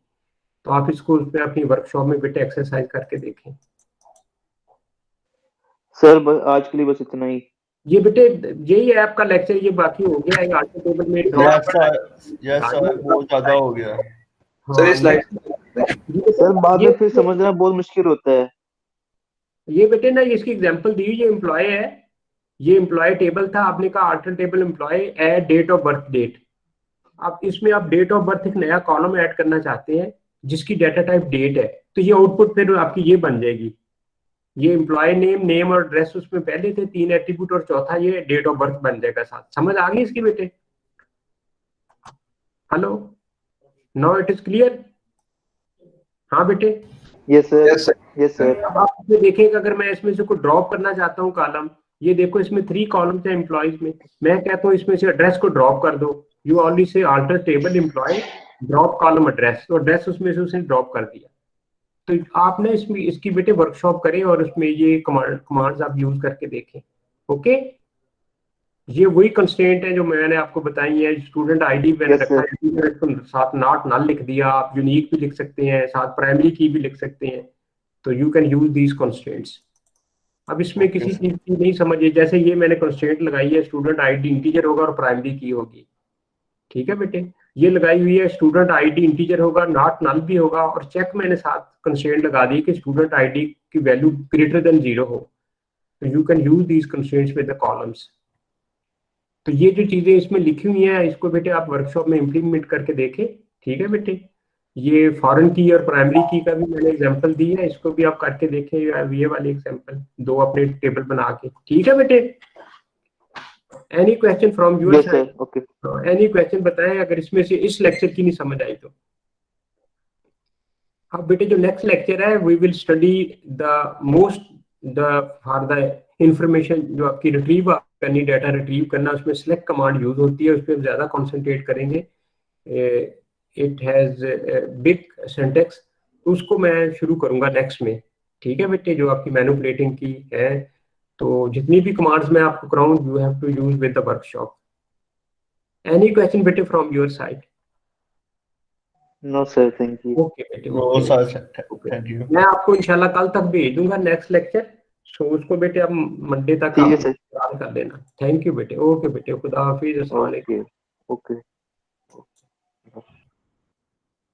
तो आप इसको उसमें अपनी वर्कशॉप में बेटे एक्सरसाइज करके देखें। सर आज के लिए बस इतना ही। ये बेटे यही है आपका लेक्चर, ये बाकी हो गया है अल्टर टेबल में यस सर बहुत ज्यादा हो गया सर। इस स्लाइड सर बाद में फिर समझना बहुत मुश्किल होता है। ये बेटे ना इसकी एग्जांपल दी हुई, ये एम्प्लॉय है, ये एम्प्लॉय टेबल था, आपने कहा alter table employee add date of birth date. अब इसमें आप डेट ऑफ बर्थ एक नया कॉलम ऐड करना चाहते हैं जिसकी डेटा टाइप डेट है, तो ये आउटपुट फिर आपकी ये बन जाएगी। ये एम्प्लॉय नेम, नेम और एड्रेस उसमें पहले थे 3 एट्रीब्यूट और चौथा ये डेट ऑफ बर्थ बन जाएगा साथ। समझ आ गई इसकी बेटे? Hello, now it is clear? हाँ बेटे? Yes sir, yes sir. अब आप इसमें देखेंगे अगर मैं इसमें से कोई ड्रॉप करना चाहता हूँ कॉलम, ये देखो इसमें 3 कॉलम्स हैं एम्प्लॉयज में, मैं कहता हूँ इसमें से एड्रेस को ड्रॉप कर दो, you only say alter table employee drop column address, तो एड्रेस उसमें से उसने ड्रॉप कर दिया। तो आप ना इसमें इसकी बेटे वर्कशॉप करें और उसमें ये कमांड्स आप यूज करके देखें। ओके, ये वही कंस्ट्रेंट है जो मैंने आपको बताई है। स्टूडेंट आईडी मैंने रखा है, साथ नॉट नल लिख दिया, आप यूनिक भी लिख सकते हैं, साथ प्राइमरी की भी लिख सकते हैं। तो you can use these constraints. अब इसमें किसी चीज की नहीं समझिए, जैसे ये मैंने कंस्ट्रेंट लगाई है स्टूडेंट आईडी इंटीजर होगा और प्राइमरी की होगी, ठीक है बेटे। ये लगाई हुई है स्टूडेंट आईडी इंटीजर होगा, नॉट नल भी होगा, और चेक मैंने साथ कंस्ट्रेंट लगा दी कि स्टूडेंट आईडी की वैल्यू ग्रेटर देन 0 हो। तो you can use these constraints with the columns. तो ये जो चीजें इसमें लिखी हुई हैं इसको बेटे आप वर्कशॉप में इम्प्लीमेंट करके देखें, ठीक है बेटे। ये फॉरेन की और प्राइमरी की का भी मैंने एग्जांपल दी है, इसको भी आप करके देखें, ये वाले एग्जांपल दो अपने टेबल बना के, ठीक है बेटे। Any question from your side? Okay, any question बताएं अगर इसमें से इस लेक्चर की नहीं समझ आई तो। अब बेटे जो नेक्स्ट लेक्चर है we will study the most for the information जो आपकी रिट्रीव करनी, डाटा रिट्रीव करना, उसमें सिलेक्ट कमांड यूज होती है, उस पर ज्यादा कॉन्सेंट्रेट करेंगे। इट हैज बिग सिंटैक्स, उसको मैं शुरू करूंगा नेक्स्ट में, ठीक है बेटे, जो आपकी मैनिपुलेटिंग की है। तो जितनी भी कमांड्स मैं आपको कराऊं you have to use with the workshop. Any question बेटे from your side? No sir, thank you. Okay बेटे, नो सर, थैंक यू। मैं आपको इंशाल्लाह कल तक भेज दूंगा नेक्स्ट लेक्चर, सो उसको बेटे आप मंडे तक ठीक है आप सर। तैयार कर लेना। थैंक यू बेटे, ओके बेटे, खुदा हाफिज, अस्सलाम वालेकुम। ओके।